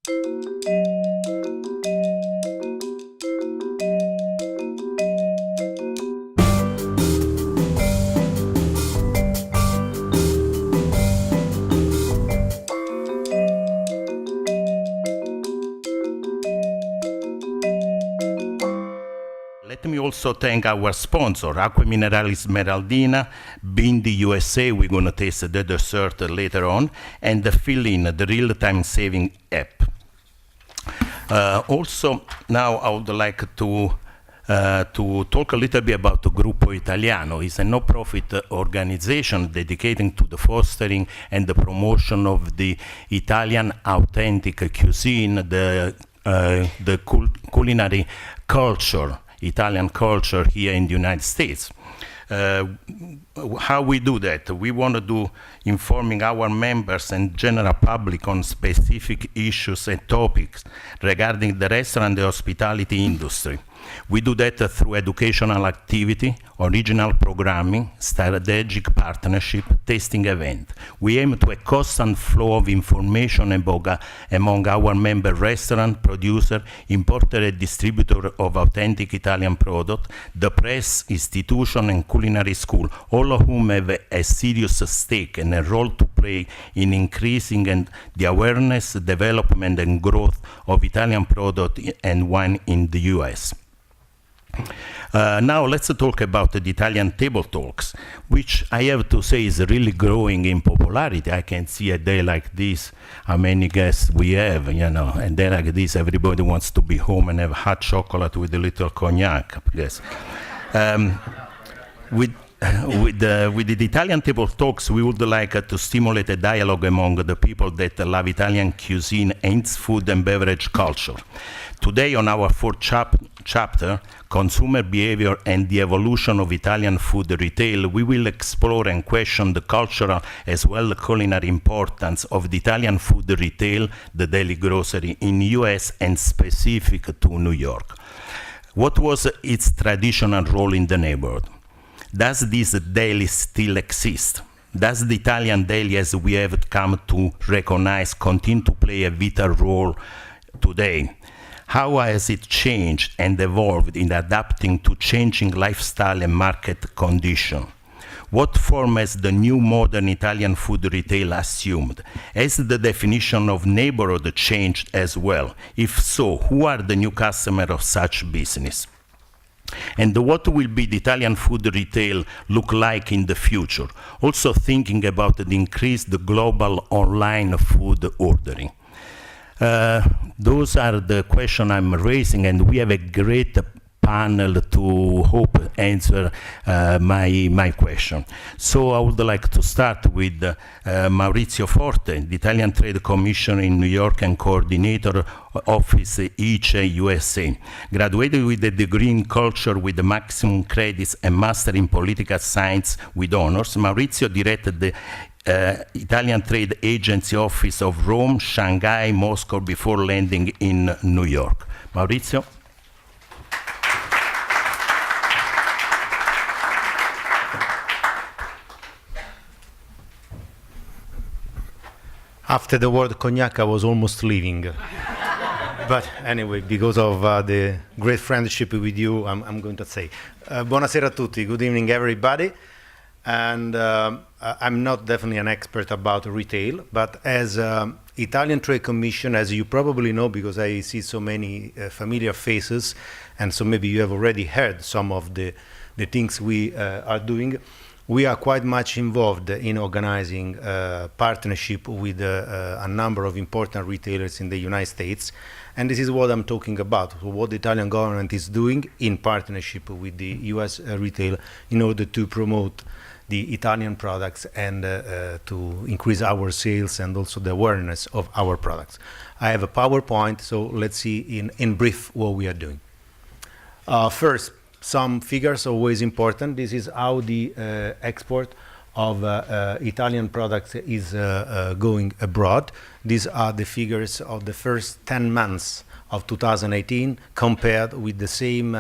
Let me also thank our sponsor, Acqua Minerali Smeraldina, Bindi USA, we're going to taste the dessert later on, and the Fill-In, the real-time saving app. Also, now I would like to talk a little bit about the Gruppo Italiano. It's a no-profit organization dedicating to the fostering and the promotion of the Italian authentic cuisine, the culinary culture, Italian culture here in the United States. How we do that? We want to do informing our members and general public on specific issues and topics regarding the restaurant and the hospitality industry. We do that through educational activity, original programming, strategic partnership, tasting event. We aim to a constant flow of information among our member restaurant, producer, importer and distributor of authentic Italian product, the press, institution and culinary school, all of whom have a serious stake and a role to play in increasing the awareness, development and growth of Italian product and wine in the US. Now let's talk about the Italian table talks, which I have to say is really growing in popularity. I can see a day like this, how many guests we have, you know, and day like this, everybody wants to be home and have hot chocolate with a little cognac, yes. With the Italian table talks, we would like to stimulate a dialogue among the people that love Italian cuisine and its food and beverage culture. Today on our fourth chapter, Consumer Behavior and the Evolution of Italian Food Retail, we will explore and question the cultural as well as culinary importance of the Italian food retail, the daily grocery in US and specific to New York. What was its traditional role in the neighborhood? Does this daily still exist? Does the Italian daily, as we have come to recognize, continue to play a vital role today? How has it changed and evolved in adapting to changing lifestyle and market conditions? What form has the new modern Italian food retail assumed? Has the definition of neighborhood changed as well? If so, who are the new customers of such business? And what will be the Italian food retail look like in the future? Also thinking about the increased global online food ordering. Those are the questions I'm raising, and we have a great panel to hope answer my question. So I would like to start with Maurizio Forte, the Italian Trade Commissioner in New York and coordinator office ICE USA. Graduated with a degree in culture with the maximum credits and master in political science with honors, Maurizio directed the Italian Trade Agency office of Rome, Shanghai, Moscow before landing in New York. Maurizio? After the word cognac, I was almost leaving. But anyway, because of the great friendship with you, I'm going to say. Buonasera a tutti, good evening everybody. And I'm not definitely an expert about retail, but as Italian Trade Commission, as you probably know, because I see so many familiar faces, and so maybe you have already heard some of the things we are doing, we are quite much involved in organizing partnership with a number of important retailers in the United States. And this is what I'm talking about, what the Italian government is doing in partnership with the US retail in order to promote the Italian products and to increase our sales and also the awareness of our products. I have a PowerPoint, so let's see in brief what we are doing. First, some figures are always important. This is how the export of Italian products is going abroad. These are the figures of the first 10 months of 2018 compared with the same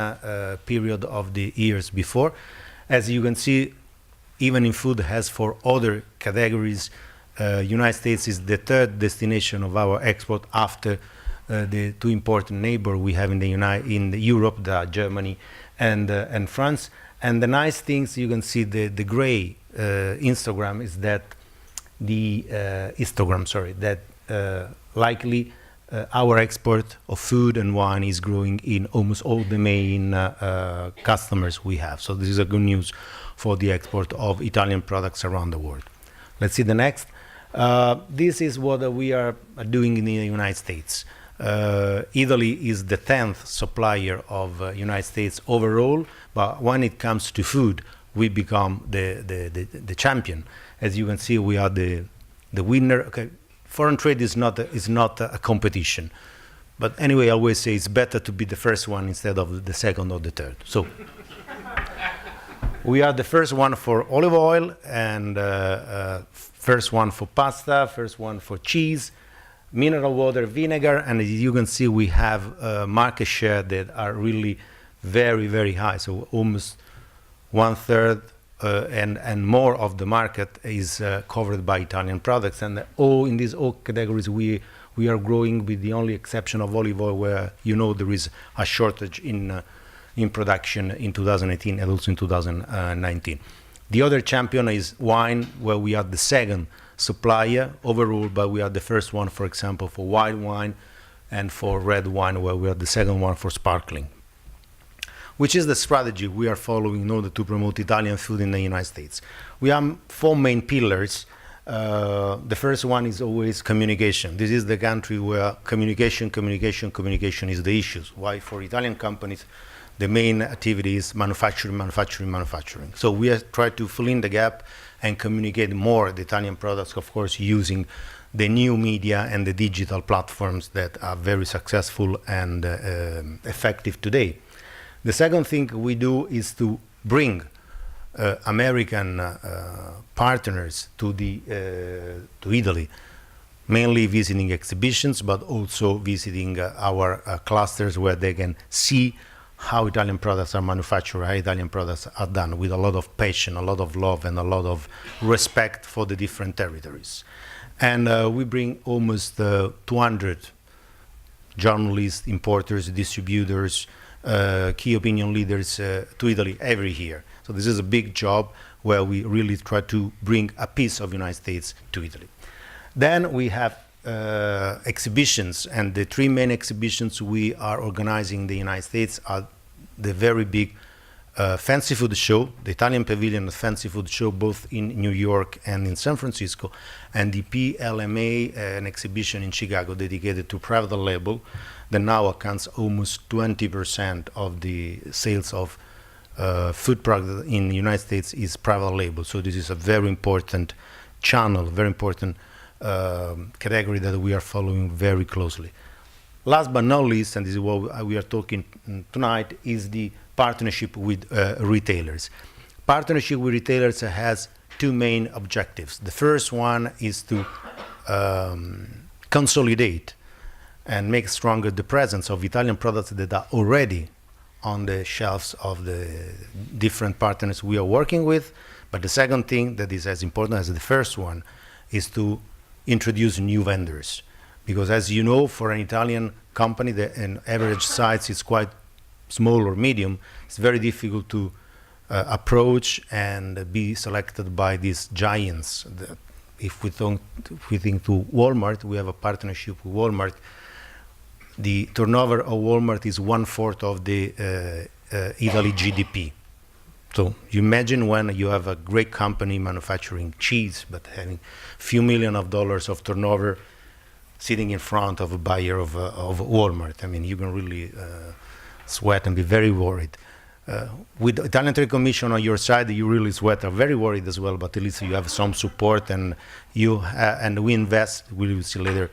period of the years before. As you can see, even in food, as for other categories, United States is the third destination of our export after the two important neighbors we have in the Europe, Germany and France. And the nice things you can see the gray histogram is that likely our export of food and wine is growing in almost all the main customers we have. So this is a good news for the export of Italian products around the world. Let's see the next. This is what we are doing in the United States. Italy is the 10th supplier of United States overall, but when it comes to food, we become the champion. As you can see, we are the winner. Okay, foreign trade is not a competition, but anyway, I always say it's better to be the first one instead of the second or the third. So we are the first one for olive oil, and first one for pasta, first one for cheese, mineral water, vinegar, and as you can see, we have market share that are really very, very high. So almost 1/3 and more of the market is covered by Italian products. And in these all categories, we are growing, with the only exception of olive oil, where there is a shortage in production in 2018 and also in 2019. The other champion is wine, where we are the second supplier overall, but we are the first one, for example, for white wine, and for red wine, where we are the second one for sparkling. Which is the strategy we are following in order to promote Italian food in the United States. We have 4 main pillars. The first one is always communication. This is the country where communication is the issue. Why for Italian companies, the main activity is manufacturing. So we have tried to fill in the gap and communicate more the Italian products, of course, using the new media and the digital platforms that are very successful and effective today. The second thing we do is to bring American partners to Italy, mainly visiting exhibitions, but also visiting our clusters, where they can see how Italian products are manufactured, how Italian products are done, with a lot of passion, a lot of love, and a lot of respect for the different territories. And we bring almost 200 journalists, importers, distributors, key opinion leaders to Italy every year. So this is a big job where we really try to bring a piece of the United States to Italy. Then we have exhibitions, and the 3 main exhibitions we are organizing in the United States are the very big fancy food show, the Italian Pavilion Fancy Food Show, both in New York and in San Francisco, and the PLMA, an exhibition in Chicago dedicated to private label, that now accounts almost 20% of the sales of food products in the United States is private label. So this is a very important channel, very important category that we are following very closely. Last but not least, and this is what we are talking tonight, is the partnership with retailers. Partnership with retailers has 2 main objectives. The first one is to consolidate and make stronger the presence of Italian products that are already on the shelves of the different partners we are working with. But the second thing that is as important as the first one is to introduce new vendors. Because as you know, for an Italian company, an average size is quite small or medium. It's very difficult to approach and be selected by these giants. If we think to Walmart, we have a partnership with Walmart. The turnover of Walmart is 1/4 of the Italy GDP. So you imagine when you have a great company manufacturing cheese, but having few million of dollars of turnover, sitting in front of a buyer of Walmart. I mean, you can really sweat and be very worried. With the Italian Trade Commission on your side, you really sweat, are very worried as well, but at least you have some support, and we invest, we will see later,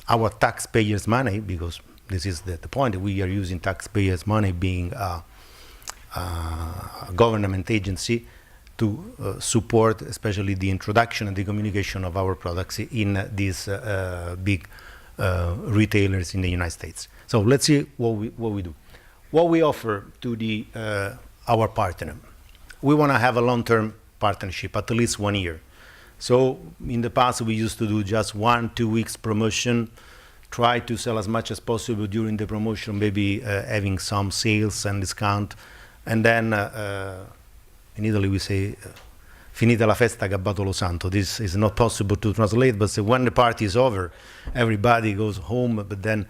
our taxpayers' money, because this is the point, we are using taxpayers' money, being a government agency, to support especially the introduction and the communication of our products in these big retailers in the United States. So let's see what we do. What we offer to our partner. We want to have a long-term partnership, at least 1 year. So in the past, we used to do just 1-2 weeks promotion, try to sell as much as possible during the promotion, maybe having some sales and discount. And then in Italy, we say, finita la festa, gabbato lo santo. This is not possible to translate, but so when the party is over, everybody goes home, but then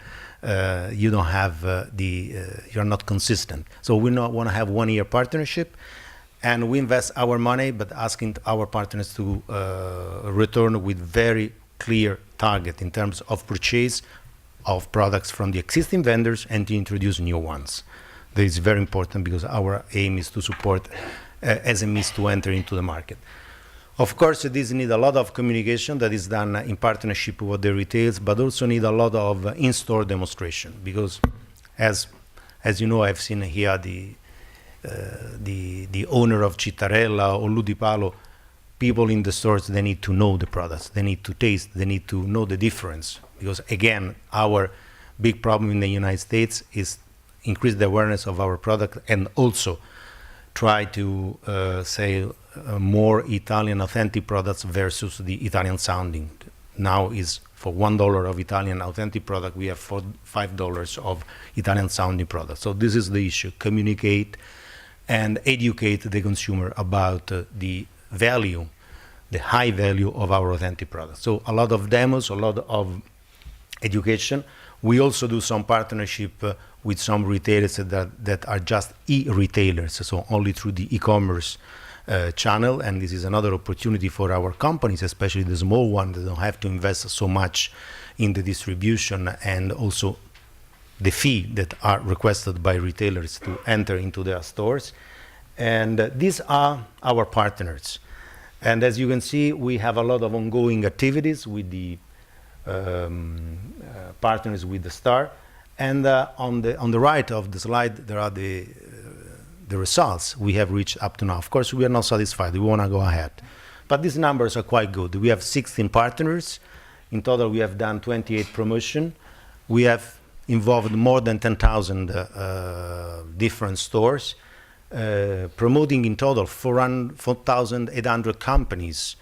you don't have you're not consistent. So we not want to have 1-year partnership, and we invest our money, but asking our partners to return with very clear target in terms of purchase of products from the existing vendors and to introduce new ones. That is very important because our aim is to support SMEs to enter into the market. Of course, this needs a lot of communication that is done in partnership with the retailers, but also need a lot of in-store demonstration because, as you know, I've seen here the owner of Citarella or DiPalo. People in the stores, they need to know the products, they need to taste, they need to know the difference. Because again, our big problem in the United States is increase the awareness of our product and also try to sell more Italian authentic products versus the Italian sounding. Now is for $1 of Italian authentic product, we have $5 of Italian sounding products. So this is the issue, communicate and educate the consumer about the value, the high value of our authentic products. So a lot of demos, a lot of education. We also do some partnership with some retailers that are just e-retailers, so only through the e-commerce channel, and this is another opportunity for our companies, especially the small ones that don't have to invest so much in the distribution and also the fee that are requested by retailers to enter into their stores. And these are our partners. And as you can see, we have a lot of ongoing activities with the partners with the star. And on the right of the slide, there are the results we have reached up to now. Of course, we are not satisfied. We want to go ahead. But these numbers are quite good. We have 16 partners. In total, we have done 28 promotion. We have involved more than 10,000 different stores, promoting in total 4,800 companies,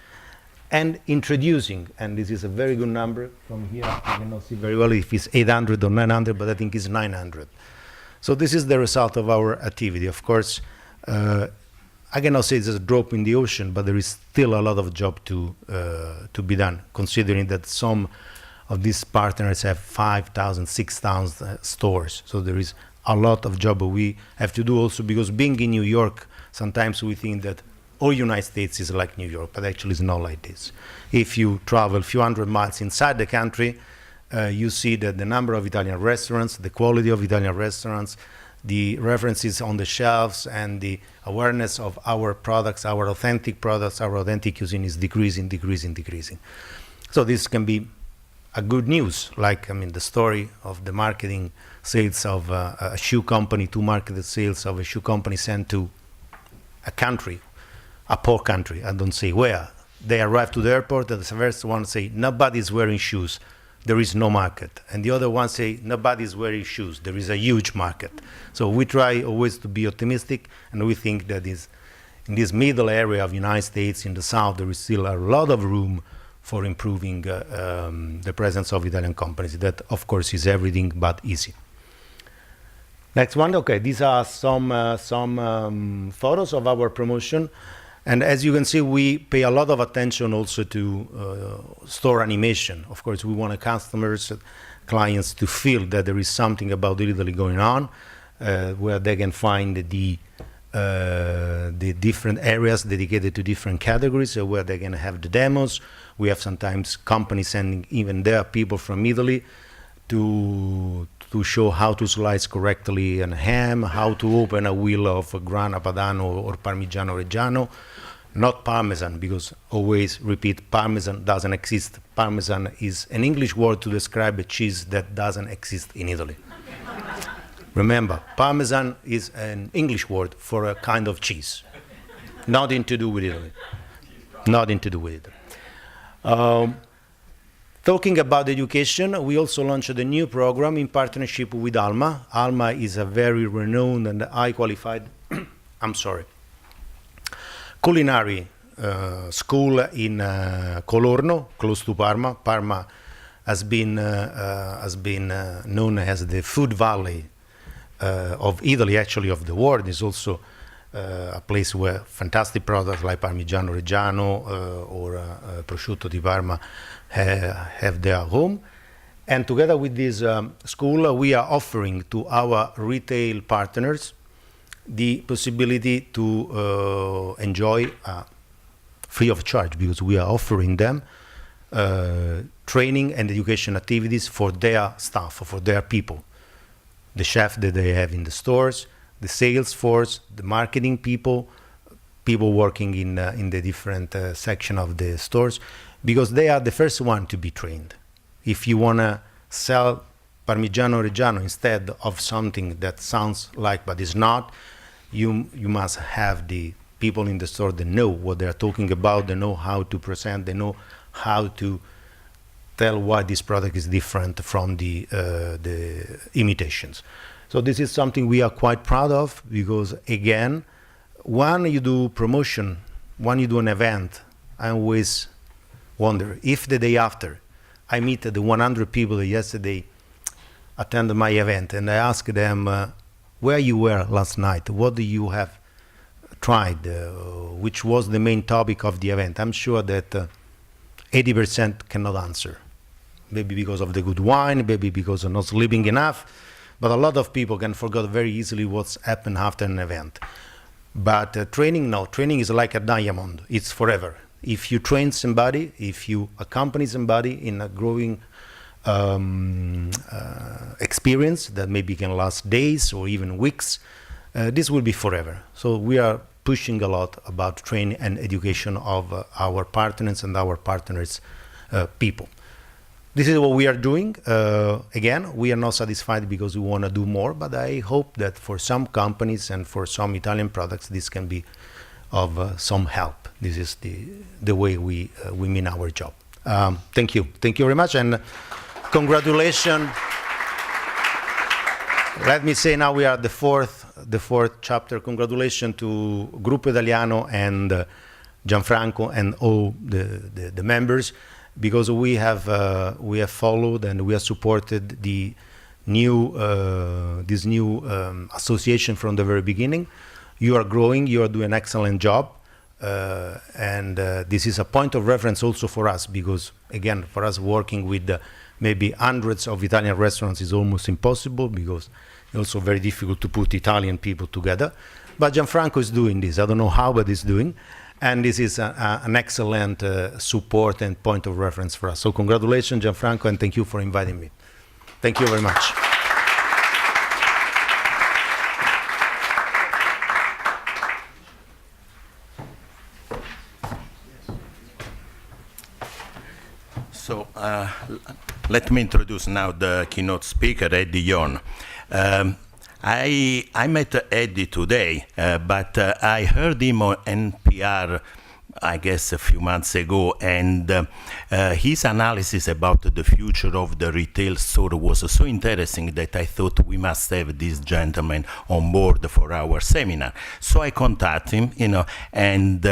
and introducing, and this is a very good number from here, I cannot see very well if it's 800 or 900, but I think it's 900. So this is the result of our activity. Of course, I cannot say it's a drop in the ocean, but there is still a lot of job to be done, considering that some of these partners have 5,000, 6,000 stores. So there is a lot of job we have to do also, because being in New York, sometimes we think that all United States is like New York, but actually it's not like this. If you travel a few hundred miles inside the country, you see that the number of Italian restaurants, the quality of Italian restaurants, the references on the shelves, and the awareness of our products, our authentic cuisine is decreasing. So this can be a good news, like, I mean, the story of the marketing sales of a shoe company, to market sales of a shoe company sent to a country, a poor country, I don't say where. They arrive to the airport, and the first one say, nobody's wearing shoes, there is no market. And the other one say, nobody's wearing shoes, there is a huge market. So we try always to be optimistic, and we think that in this middle area of the United States, in the South, there is still a lot of room for improving the presence of Italian companies. That, of course, is everything but easy. Next one, okay, these are some photos of our promotion. And as you can see, we pay a lot of attention also to store animation. Of course, we want customers, clients to feel that there is something about Italy going on, where they can find the different areas dedicated to different categories, where they can have the demos. We have sometimes companies sending even their people from Italy to show how to slice correctly a ham, how to open a wheel of Grana Padano or Parmigiano Reggiano. Not Parmesan, because always repeat, Parmesan doesn't exist. Parmesan is an English word to describe a cheese that doesn't exist in Italy. Remember, Parmesan is an English word for a kind of cheese. Nothing to do with Italy. Nothing to do with it. Talking about education, we also launched a new program in partnership with Alma. Alma is a very renowned and high qualified, culinary school in Colorno, close to Parma. Parma has been known as the food valley of Italy, actually of the world. It's also a place where fantastic products like Parmigiano Reggiano or Prosciutto di Parma have their home. And together with this school, we are offering to our retail partners the possibility to enjoy free of charge, because we are offering them training and education activities for their staff, for their people. The chef that they have in the stores, the sales force, the marketing people working in the different section of the stores, because they are the first one to be trained. If you want to sell Parmigiano Reggiano instead of something that sounds like but is not, you must have the people in the store that know what they're talking about, they know how to present, they know how to tell why this product is different from the imitations. So this is something we are quite proud of, because again, when you do promotion, when you do an event, I always wonder if the day after I meet the 100 people that yesterday attended my event and I ask them where you were last night, what do you have tried, which was the main topic of the event, I'm sure that 80% cannot answer. Maybe because of the good wine, maybe because of not sleeping enough, but a lot of people can forget very easily what's happened after an event. But training, no, training is like a diamond, it's forever. If you train somebody, if you accompany somebody in a growing experience that maybe can last days or even weeks, this will be forever. So we are pushing a lot about training and education of our partners and our partners' people. This is what we are doing. Again, we are not satisfied because we want to do more, but I hope that for some companies and for some Italian products, this can be of some help. This is the way we mean our job. Thank you. Thank you very much, and congratulations. Let me say now we are the fourth chapter. Congratulations to Gruppo Italiano and Gianfranco and all the members, because we have followed and we have supported the new this new association from the very beginning. You are growing. You are doing an excellent job, and this is a point of reference also for us, because again, for us working with maybe hundreds of Italian restaurants is almost impossible, because it's also very difficult to put Italian people together. But Gianfranco is doing this. I don't know how, but he's doing. And this is an excellent support and point of reference for us. So congratulations, Gianfranco, and thank you for inviting me. Thank you very much. So let me introduce now the keynote speaker, Eddy Yoon. I met Eddy today, but I heard him on NPR, I guess, a few months ago, and his analysis about the future of the retail store was so interesting that I thought we must have this gentleman on board for our seminar. So I contacted him, and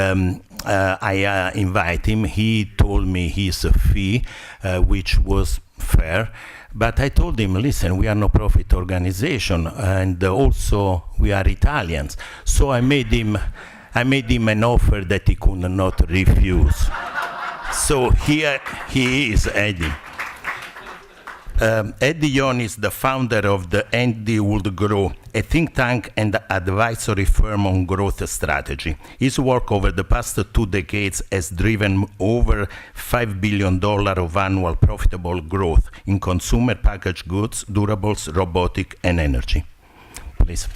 I invite him. He told me his fee, which was fair. But I told him, listen, we are no profit organization, and also we are Italians. So I made him an offer that he could not refuse. So here he is, Eddy. Eddy Yoon is the founder of the EddieWould Grow, a think tank and advisory firm on growth strategy. His work over the past 2 decades has driven over $5 billion of annual profitable growth in consumer packaged goods, durables, robotic, and energy. Please.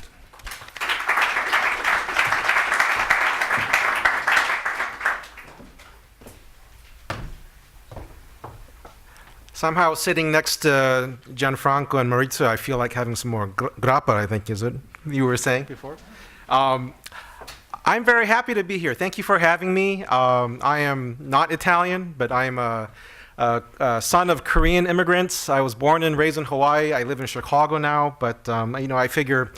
Somehow sitting next to Gianfranco and Maurizio, I feel like having some more grappa, I think is it you were saying before. I'm very happy to be here. Thank you for having me. I am not Italian, but I am a son of Korean immigrants. I was born and raised in Hawaii. I live in Chicago now, but I figure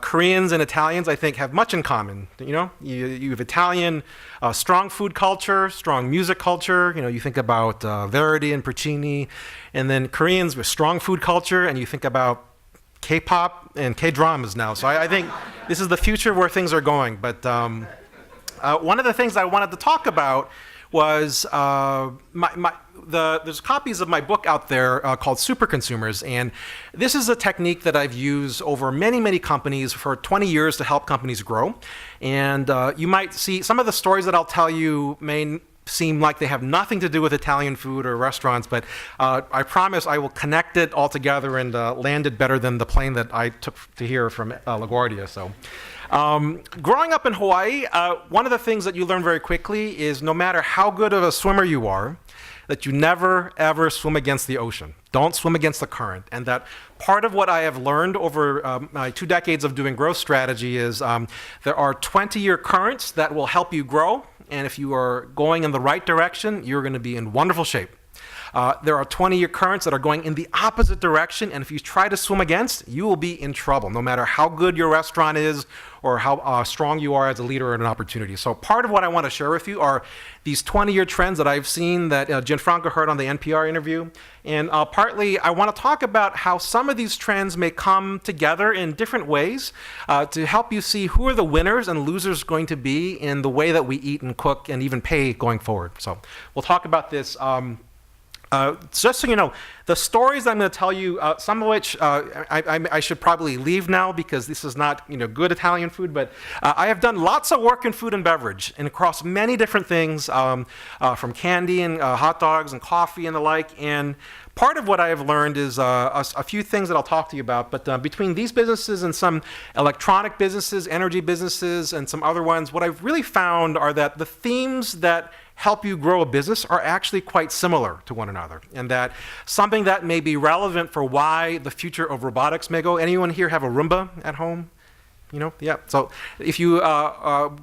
Koreans and Italians, I think, have much in common. You have Italian strong food culture, strong music culture. You think about Verdi and Puccini, and then Koreans with strong food culture, and you think about K-pop and K-dramas now. So I think this is the future where things are going. But one of the things I wanted to talk about was there's copies of my book out there called Super Consumers, and this is a technique that I've used over many, many companies for 20 years to help companies grow. And you might see some of the stories that I'll tell you may seem like they have nothing to do with Italian food or restaurants, but I promise I will connect it all together and land it better than the plane that I took to here from LaGuardia. So. Growing up in Hawaii, one of the things that you learn very quickly is no matter how good of a swimmer you are, that you never, ever swim against the ocean. Don't swim against the current. And that part of what I have learned over my 2 decades of doing growth strategy is there are 20-year currents that will help you grow. And if you are going in the right direction, you're going to be in wonderful shape. There are 20-year currents that are going in the opposite direction, and if you try to swim against, you will be in trouble, no matter how good your restaurant is or how strong you are as a leader in an opportunity. So part of what I want to share with you are these 20-year trends that I've seen that Gianfranco heard on the NPR interview, and partly I want to talk about how some of these trends may come together in different ways to help you see who are the winners and losers going to be in the way that we eat and cook and even pay going forward. So we'll talk about this. Just so you know, the stories I'm going to tell you, some of which I should probably leave now because this is not good Italian food, but I have done lots of work in food and beverage and across many different things, from candy and hot dogs and coffee and the like. And part of what I have learned is a few things that I'll talk to you about, but between these businesses and some electronic businesses, energy businesses, and some other ones, what I've really found are that the themes that help you grow a business are actually quite similar to one another, and that something that may be relevant for why the future of robotics may go. Anyone here have a Roomba at home? Yeah. So if you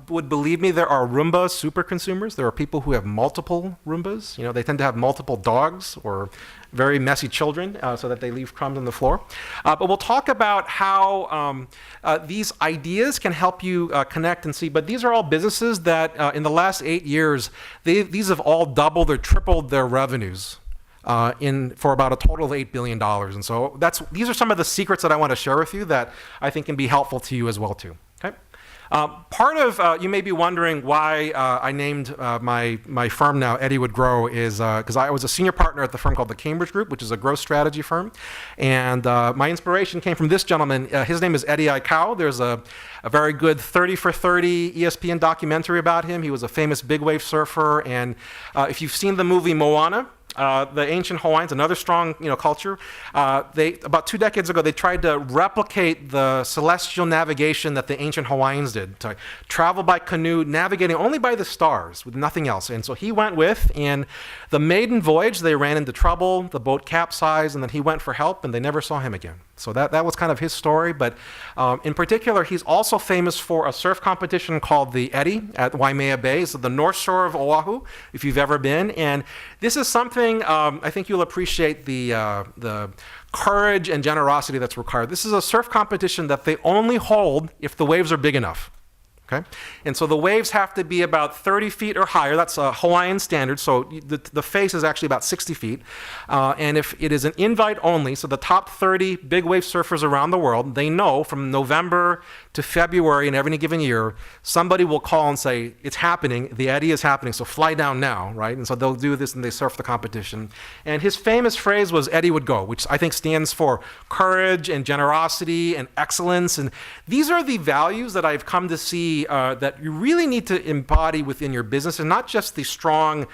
would believe me, there are Roomba super consumers. There are people who have multiple Roombas. They tend to have multiple dogs or very messy children so that they leave crumbs on the floor. But we'll talk about how these ideas can help you connect and see. But these are all businesses that in the last 8 years, these have all doubled or tripled their revenues. For about a total of $8 billion. And so these are some of the secrets that I want to share with you that I think can be helpful to you as well too. Okay? Part of, you may be wondering why I named my firm now EddieWould Grow is because I was a senior partner at the firm called the Cambridge Group, which is a growth strategy firm. And my inspiration came from this gentleman. His name is Eddy There's a very good 30 for 30 ESPN documentary about him. He was a famous big wave surfer. And if you've seen the movie Moana, the ancient Hawaiians, another strong culture, about 2 decades ago, they tried to replicate the celestial navigation that the ancient Hawaiians did, to travel by canoe, navigating only by the stars with nothing else. And so he went with, and the maiden voyage, they ran into trouble, the boat capsized, and then he went for help, and they never saw him again. So that was kind of his story, but in particular, he's also famous for a surf competition called the Eddy at Waimea Bay, so the north shore of Oahu, if you've ever been. And this is something I think you'll appreciate the courage and generosity that's required. This is a surf competition that they only hold if the waves are big enough. Okay? And so the waves have to be about 30 feet or higher. That's a Hawaiian standard. So the face is actually about 60 feet. And if it is an invite only, so the top 30 big wave surfers around the world, they know from November to February in every given year, somebody will call and say, it's happening, the Eddy is happening, so fly down now, right? And so they'll do this and they surf the competition. And his famous phrase was EddieWould Go, which I think stands for courage and generosity and excellence. And these are the values that I've come to see that you really need to embody within your business, and not just the strong,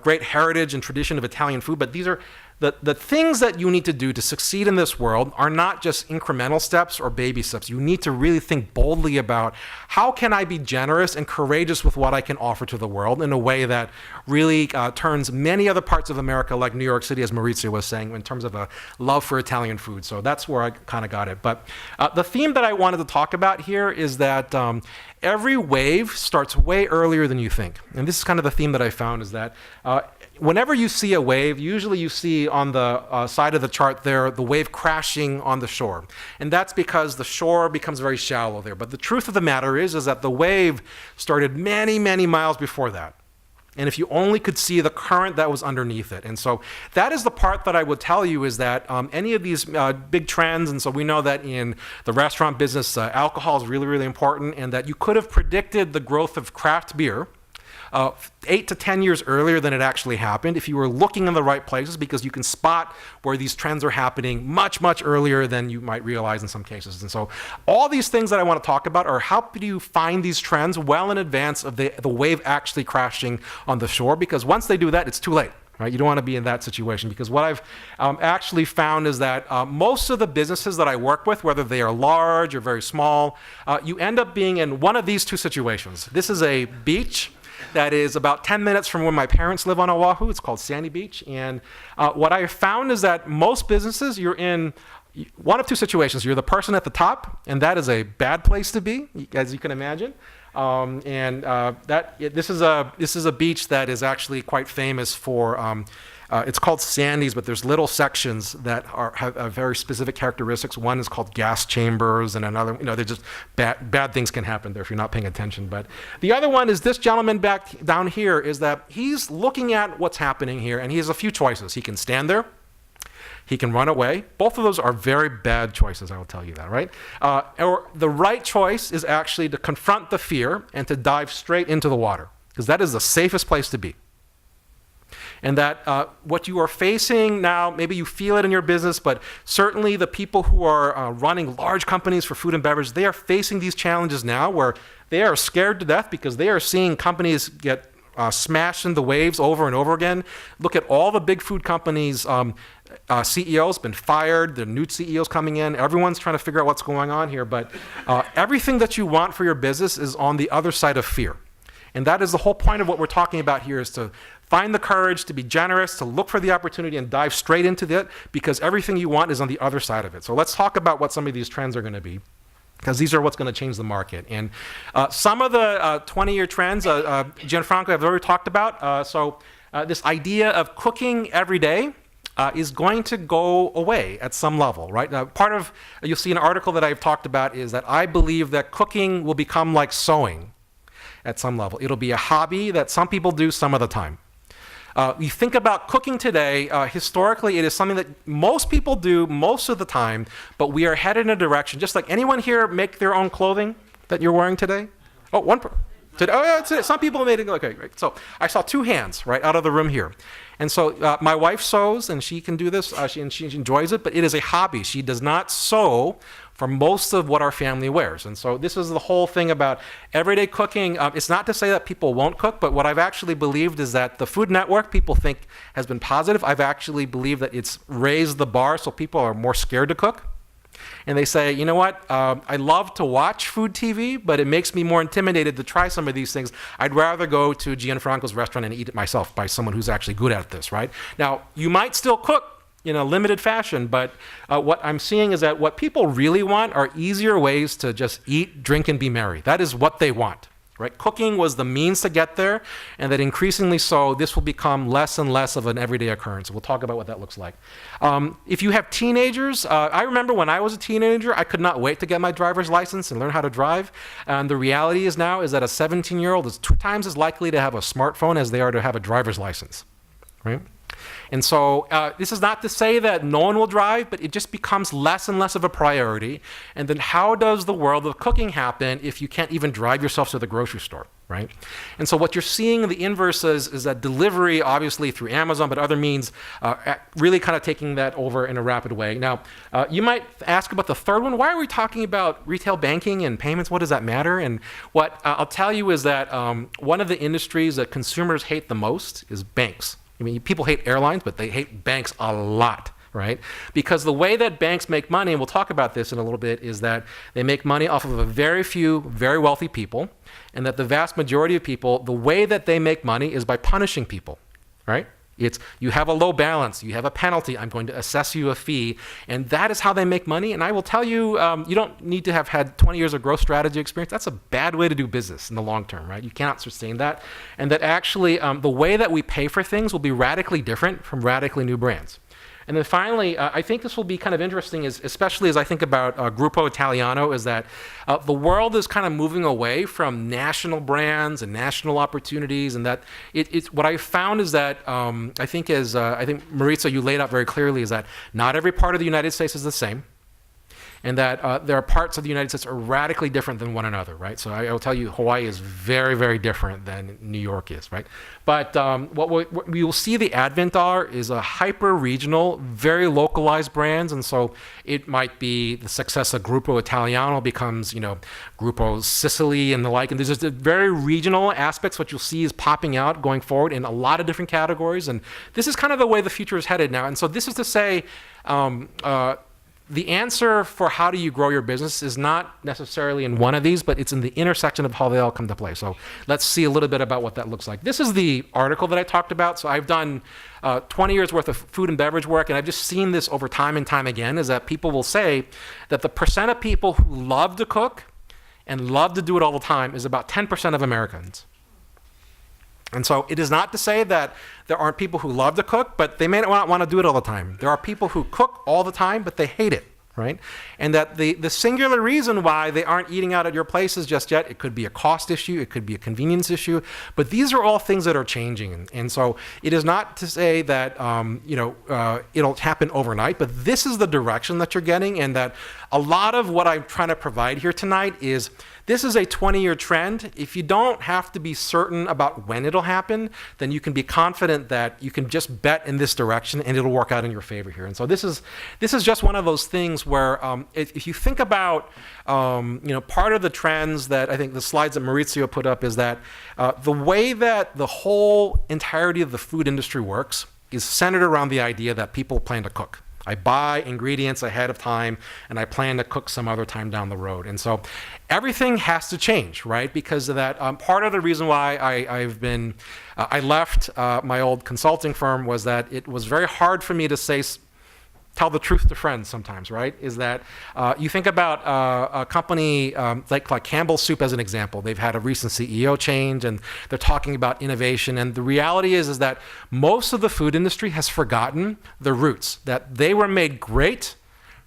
great heritage and tradition of Italian food, but these are the things that you need to do to succeed in this world are not just incremental steps or baby steps. You need to really think boldly about how can I be generous and courageous with what I can offer to the world in a way that really turns many other parts of America, like New York City, as Maurizio was saying, in terms of a love for Italian food. So that's where I kind of got it. But the theme that I wanted to talk about here is that every wave starts way earlier than you think. And this is kind of the theme that I found, is that whenever you see a wave, usually you see on the side of the chart there the wave crashing on the shore. And that's because the shore becomes very shallow there. But the truth of the matter is that the wave started many, many miles before that. And if you only could see the current that was underneath it. And so that is the part that I would tell you, is that any of these big trends, and so we know that in the restaurant business, alcohol is really, really important, and that you could have predicted the growth of craft beer 8 to 10 years earlier than it actually happened if you were looking in the right places, because you can spot where these trends are happening much, much earlier than you might realize in some cases. And so all these things that I want to talk about are how do you find these trends well in advance of the wave actually crashing on the shore, because once they do that, it's too late. Right? You don't want to be in that situation, because what I've actually found is that most of the businesses that I work with, whether they are large or very small, you end up being in one of these two situations. This is a beach that is about 10 minutes from where my parents live on Oahu. It's called Sandy Beach. And what I found is that most businesses, you're in one of two situations. You're the person at the top, and that is a bad place to be, as you can imagine. This is a beach that is actually quite famous for, it's called Sandy's, but there's little sections that have very specific characteristics. One is called gas chambers, and another, they're just bad things can happen there if you're not paying attention. But the other one is this gentleman back down here, is that he's looking at what's happening here, and he has a few choices. He can stand there. He can run away. Both of those are very bad choices, I will tell you that, right? Or the right choice is actually to confront the fear and to dive straight into the water, because that is the safest place to be. And that what you are facing now, maybe you feel it in your business, but certainly the people who are running large companies for food and beverage, they are facing these challenges now where they are scared to death because they are seeing companies get smashed in the waves over and over again. Look at all the big food companies. CEOs been fired, the new CEOs coming in, everyone's trying to figure out what's going on here, but everything that you want for your business is on the other side of fear. And that is the whole point of what we're talking about here, is to find the courage to be generous, to look for the opportunity and dive straight into it, because everything you want is on the other side of it. So let's talk about what some of these trends are going to be, because these are what's going to change the market. And some of the 20-year trends, Gianfranco have already talked about. This idea of cooking every day is going to go away at some level, right? Now, you'll see an article that I've talked about is that I believe that cooking will become like sewing at some level. It'll be a hobby that some people do some of the time. You think about cooking today, historically, it is something that most people do most of the time, but we are headed in a direction, just like anyone here make their own clothing that you're wearing today? Some people made it. Okay, great. So I saw two hands right out of the room here. And so my wife sews, and she can do this, she enjoys it, but it is a hobby. She does not sew for most of what our family wears. And so this is the whole thing about everyday cooking. It's not to say that people won't cook, but what I've actually believed is that the Food Network, people think, has been positive. I've actually believed that it's raised the bar so people are more scared to cook. And they say, you know what, I love to watch food TV, but it makes me more intimidated to try some of these things. I'd rather go to Gianfranco's restaurant and eat it myself by someone who's actually good at this, right? Now, you might still cook in a limited fashion, but what I'm seeing is that what people really want are easier ways to just eat, drink, and be merry. That is what they want. Right? Cooking was the means to get there, and that increasingly so, this will become less and less of an everyday occurrence. We'll talk about what that looks like. If you have teenagers, I remember when I was a teenager, I could not wait to get my driver's license and learn how to drive. And the reality is now is that a 17-year-old is 2 times as likely to have a smartphone as they are to have a driver's license. Right? And so this is not to say that no one will drive, but it just becomes less and less of a priority. And then how does the world of cooking happen if you can't even drive yourself to the grocery store, right? And so what you're seeing in the inverse is that delivery, obviously through Amazon, but other means, really kind of taking that over in a rapid way. Now, you might ask about the third one. Why are we talking about retail banking and payments? What does that matter? And what I'll tell you is that one of the industries that consumers hate the most is banks. I mean, people hate airlines, but they hate banks a lot, right? Because the way that banks make money, and we'll talk about this in a little bit, is that they make money off of a very few, very wealthy people, and that the vast majority of people, the way that they make money is by punishing people, right? It's, you have a low balance, you have a penalty, I'm going to assess you a fee, and that is how they make money. And I will tell you, you don't need to have had 20 years of growth strategy experience. That's a bad way to do business in the long term, right? You cannot sustain that. And that actually, the way that we pay for things will be radically different from radically new brands. And then finally, I think this will be kind of interesting, especially as I think about Gruppo Italiano, is that the world is kind of moving away from national brands and national opportunities, and that it's what I found is that I think Maurizio, you laid out very clearly, is that not every part of the United States is the same, and that there are parts of the United States that are radically different than one another, right? So I will tell you, Hawaii is very, very different than New York is, right? But what we will see the advent is a hyper-regional, very localized brands, and so it might be the success of Gruppo Italiano becomes, Gruppo Sicily and the like, and there's just very regional aspects. What you'll see is popping out going forward in a lot of different categories, and this is kind of the way the future is headed now. And so this is to say, the answer for how do you grow your business is not necessarily in one of these, but it's in the intersection of how they all come to play. So let's see a little bit about what that looks like. This is the article that I talked about. So I've done 20 years worth of food and beverage work, and I've just seen this over time and time again, is that people will say that the percent of people who love to cook and love to do it all the time is about 10% of Americans. And so it is not to say that there aren't people who love to cook, but they may not want to do it all the time. There are people who cook all the time, but they hate it, right? And that the singular reason why they aren't eating out at your places just yet, it could be a cost issue, it could be a convenience issue, but these are all things that are changing. And so it is not to say that it'll happen overnight, but this is the direction that you're getting, and that a lot of what I'm trying to provide here tonight is this is a 20-year trend. If you don't have to be certain about when it'll happen, then you can be confident that you can just bet in this direction and it'll work out in your favor here. And so this is just one of those things where if you think about part of the trends that I think the slides that Maurizio put up is that the way that the whole entirety of the food industry works is centered around the idea that people plan to cook. I buy ingredients ahead of time, and I plan to cook some other time down the road. And so everything has to change, right? Because of that, part of the reason why I left my old consulting firm was that it was very hard for me to tell the truth to friends sometimes, right? Is that you think about a company like Campbell's Soup as an example. They've had a recent CEO change, and they're talking about innovation. And the reality is that most of the food industry has forgotten the roots, that they were made great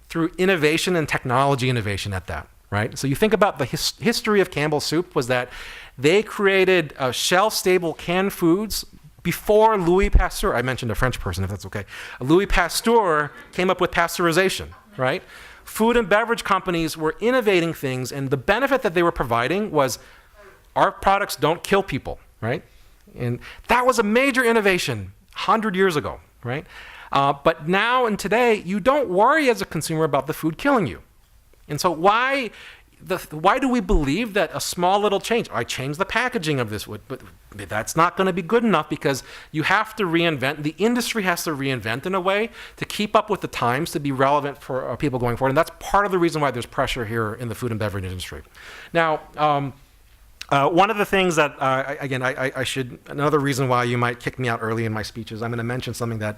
through innovation and technology innovation at that, right? So you think about the history of Campbell's Soup was that they created shelf-stable canned foods before Louis Pasteur, I mentioned a French person if that's okay, Louis Pasteur came up with pasteurization, right? Food and beverage companies were innovating things, and the benefit that they were providing was our products don't kill people, right? And that was a major innovation 100 years ago, right? But now and today, you don't worry as a consumer about the food killing you. And so why do we believe that a small little change, I changed the packaging of this, but that's not going to be good enough, because you have to reinvent, the industry has to reinvent in a way to keep up with the times, to be relevant for people going forward. And that's part of the reason why there's pressure here in the food and beverage industry. Now, one of the things that, another reason why you might kick me out early in my speeches, I'm going to mention something that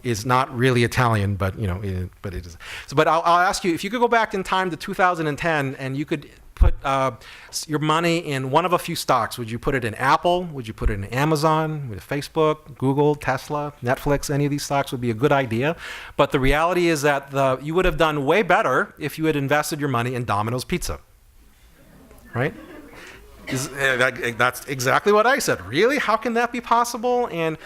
is not really Italian, but but it is. So, but I'll ask you, if you could go back in time to 2010 and you could put your money in one of a few stocks, would you put it in Apple? Would you put it in Amazon, with Facebook, Google, Tesla, Netflix? Any of these stocks would be a good idea. But the reality is that you would have done way better if you had invested your money in Domino's Pizza, right? That's exactly what I said. Really? How can that be possible? And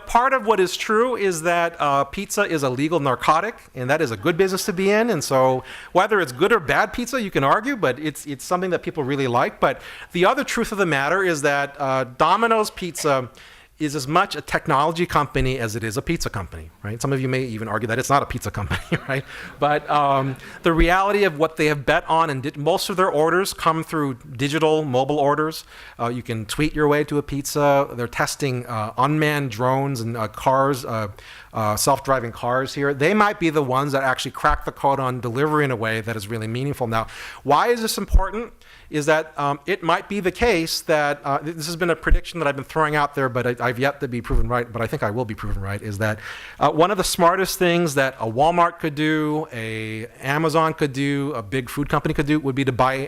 part of what is true is that pizza is a legal narcotic, and that is a good business to be in. And so whether it's good or bad pizza, you can argue, but it's something that people really like. But the other truth of the matter is that Domino's Pizza is as much a technology company as it is a pizza company, right? Some of you may even argue that it's not a pizza company, right? But the reality of what they have bet on, and most of their orders come through digital mobile orders. You can tweet your way to a pizza. They're testing unmanned drones and cars, self-driving cars here. They might be the ones that actually crack the code on delivery in a way that is really meaningful. Now, why is this important? Is that it might be the case that this has been a prediction that I've been throwing out there, but I've yet to be proven right, but I think I will be proven right, is that one of the smartest things that a Walmart could do, a Amazon could do, a big food company could do, would be to buy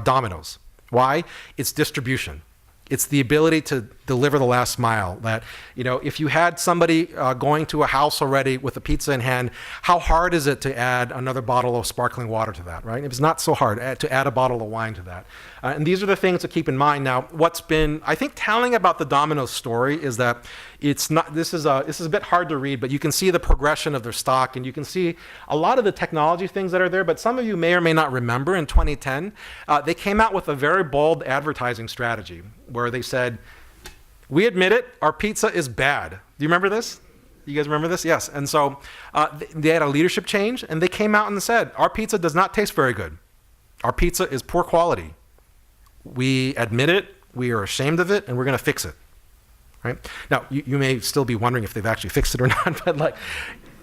Domino's. Why? It's distribution. It's the ability to deliver the last mile. That, if you had somebody going to a house already with a pizza in hand, how hard is it to add another bottle of sparkling water to that, right? It's not so hard to add a bottle of wine to that. And these are the things to keep in mind. Now, what's been, I think, telling about the Domino's story is that it's not, this is a bit hard to read, but you can see the progression of their stock, and you can see a lot of the technology things that are there, but some of you may or may not remember in 2010, they came out with a very bold advertising strategy where they said, we admit it, our pizza is bad. Do you remember this? You guys remember this? Yes. And so they had a leadership change, and they came out and said, our pizza does not taste very good. Our pizza is poor quality. We admit it, we are ashamed of it, and we're going to fix it. Right? Now, you may still be wondering if they've actually fixed it or not, but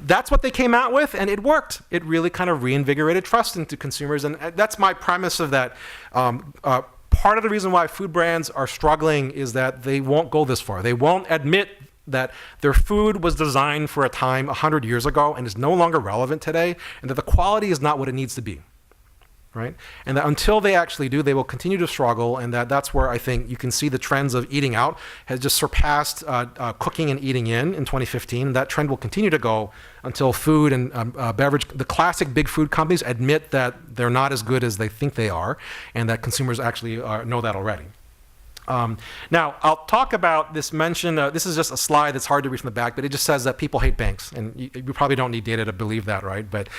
that's what they came out with, and it worked. It really kind of reinvigorated trust into consumers, and that's my premise of that. Part of the reason why food brands are struggling is that they won't go this far. They won't admit that their food was designed for a time 100 years ago and is no longer relevant today, and that the quality is not what it needs to be. Right? And that until they actually do, they will continue to struggle, and that's where I think you can see the trends of eating out has just surpassed cooking and eating in 2015. That trend will continue to go until food and beverage, the classic big food companies admit that they're not as good as they think they are, and that consumers actually know that already. Now, I'll talk about this mention. This is just a slide that's hard to read from the back, but it just says that people hate banks. And you probably don't need data to believe that, right? But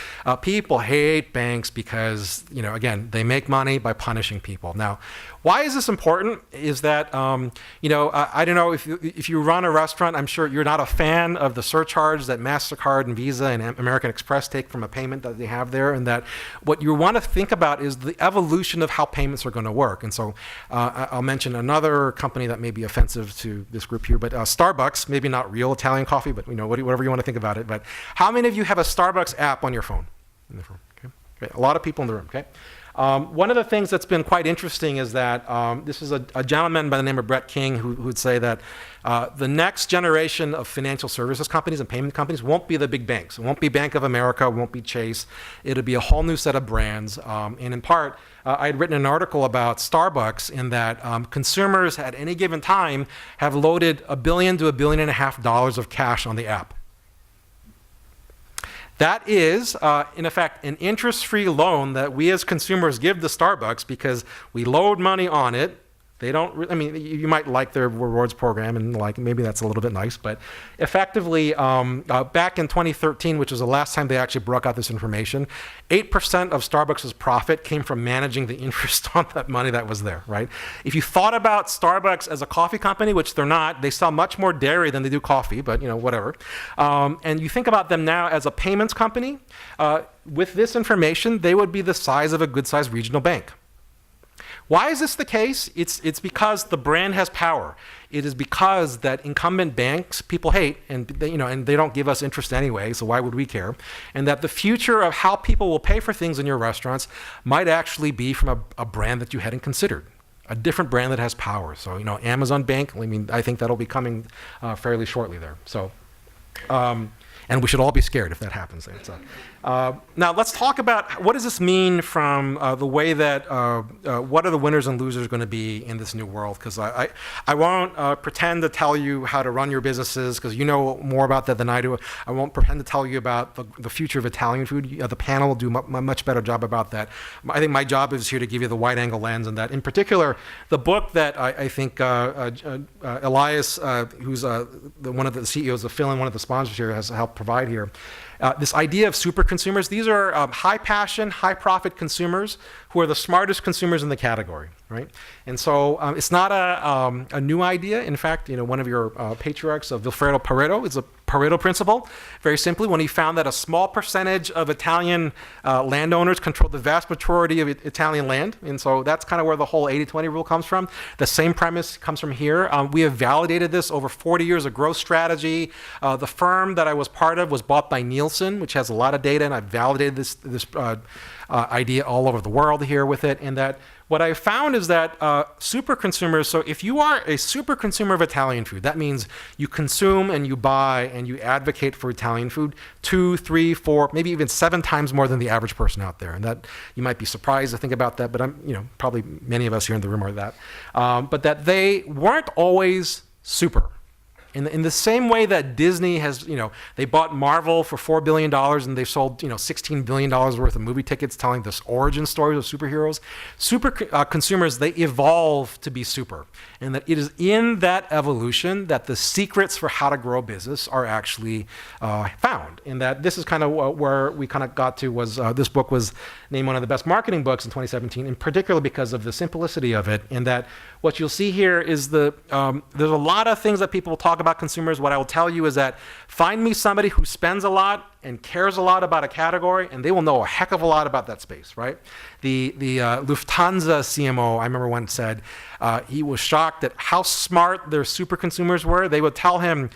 people hate banks because, again, they make money by punishing people. Now, why is this important? Is that, I don't know, if you run a restaurant, I'm sure you're not a fan of the surcharge that MasterCard and Visa and American Express take from a payment that they have there, and that what you want to think about is the evolution of how payments are going to work. And so I'll mention another company that may be offensive to this group here, but Starbucks, maybe not real Italian coffee, but whatever you want to think about it. But how many of you have a Starbucks app on your phone? Okay. A lot of people in the room, okay? One of the things that's been quite interesting is that this is a gentleman by the name of Brett King who would say that the next generation of financial services companies and payment companies won't be the big banks. It won't be Bank of America, it won't be Chase. It'll be a whole new set of brands. And in part, I had written an article about Starbucks in that consumers at any given time have loaded $1 billion to $1.5 billion of cash on the app. That is, in effect, an interest-free loan that we as consumers give to Starbucks because we load money on it. They don't, you might like their rewards program and maybe that's a little bit nice, but effectively, back in 2013, which was the last time they actually broke out this information, 8% of Starbucks' profit came from managing the interest on that money that was there, right? If you thought about Starbucks as a coffee company, which they're not, they sell much more dairy than they do coffee, but whatever. And you think about them now as a payments company, with this information, they would be the size of a good-sized regional bank. Why is this the case? It's because the brand has power. It is because that incumbent banks people hate, and they don't give us interest anyway, so why would we care? And that the future of how people will pay for things in your restaurants might actually be from a brand that you hadn't considered, a different brand that has power. So Amazon Bank. I think that'll be coming fairly shortly there. So. And we should all be scared if that happens. Now let's talk about what does this mean from the way that what are the winners and losers going to be in this new world? Because I won't pretend to tell you how to run your businesses because you know more about that than I do. I won't pretend to tell you about the future of Italian food. The panel will do a much better job about that. I think my job is here to give you the wide angle lens, and that in particular, the book that I think Elias, who's one of the CEOs of Phil and one of the sponsors here, has helped provide here. this idea of super consumers, these are high passion, high profit consumers who are the smartest consumers in the category, right? And so it's not a new idea. In fact, one of your patriarchs, Vilfredo Pareto, is a Pareto principle. Very simply, when he found that a small percentage of Italian landowners controlled the vast majority of Italian land. And so that's kind of where the whole 80-20 rule comes from. The same premise comes from here. We have validated this over 40 years of growth strategy. The firm that I was part of was bought by Nielsen, which has a lot of data, and I've validated this idea all over the world here with it. And that what I found is that super consumers, so if you are a super consumer of Italian food, that means you consume and you buy and you advocate for Italian food 2, 3, 4, maybe even 7 times more than the average person out there. And that you might be surprised to think about that, but I'm, probably many of us here in the room are that. But that they weren't always super. In the same way that Disney has, they bought Marvel for $4 billion and they've sold, $16 billion worth of movie tickets telling this origin stories of superheroes. Super consumers, they evolve to be super. And that it is in that evolution that the secrets for how to grow a business are actually found. And that this is kind of where we kind of got to was, this book was named one of the best marketing books in 2017, in particular because of the simplicity of it. And that what you'll see here is there's a lot of things that people talk about consumers. What I will tell you is that find me somebody who spends a lot and cares a lot about a category, and they will know a heck of a lot about that space, right? The Lufthansa CMO, I remember once said, he was shocked at how smart their super consumers were. They would tell him,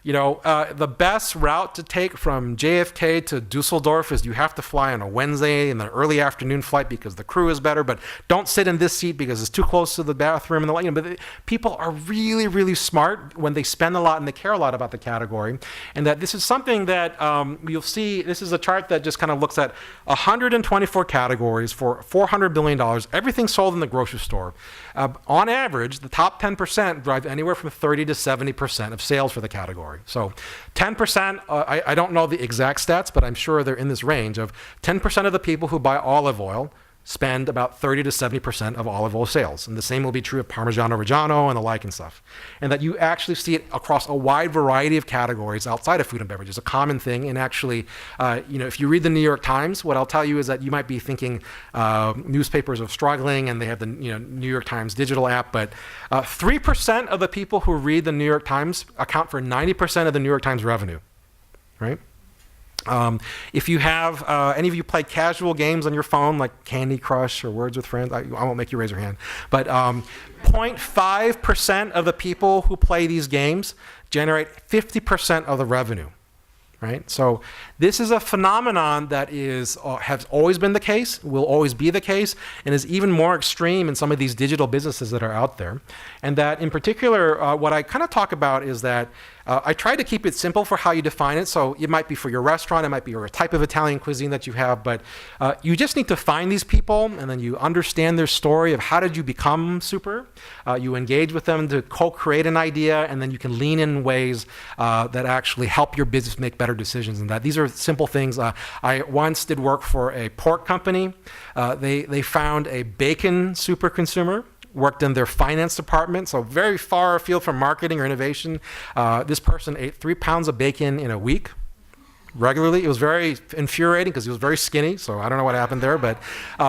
the best route to take from JFK to Dusseldorf is you have to fly on a Wednesday in the early afternoon flight because the crew is better, but don't sit in this seat because it's too close to the bathroom and the light. But people are really, really smart when they spend a lot and they care a lot about the category. And that this is something that you'll see, this is a chart that just kind of looks at 124 categories for $400 billion, everything sold in the grocery store. On average, the top 10% drive anywhere from 30 to 70% of sales for the category. So 10%, I don't know the exact stats, but I'm sure they're in this range of 10% of the people who buy olive oil spend about 30 to 70% of olive oil sales. And the same will be true of Parmigiano Reggiano and the like and stuff. And that you actually see it across a wide variety of categories outside of food and beverage. It's a common thing. And actually, if you read the New York Times, what I'll tell you is that you might be thinking newspapers are struggling and they have the New York Times digital app, but 3% of the people who read the New York Times account for 90% of the New York Times revenue, right? If you have, any of you play casual games on your phone, like Candy Crush or Words with Friends, I won't make you raise your hand, but 0.5% of the people who play these games generate 50% of the revenue, right? So this is a phenomenon that has always been the case, will always be the case, and is even more extreme in some of these digital businesses that are out there. And that in particular, what I kind of talk about is that I try to keep it simple for how you define it. So it might be for your restaurant, it might be a type of Italian cuisine that you have, but you just need to find these people and then you understand their story of how did you become super. You engage with them to co-create an idea, and then you can lean in ways that actually help your business make better decisions. And that these are simple things. I once did work for a pork company. They found a bacon super consumer, worked in their finance department, so very far afield from marketing or innovation. This person ate 3 pounds of bacon in a week regularly. It was very infuriating because he was very skinny, so I don't know what happened there, but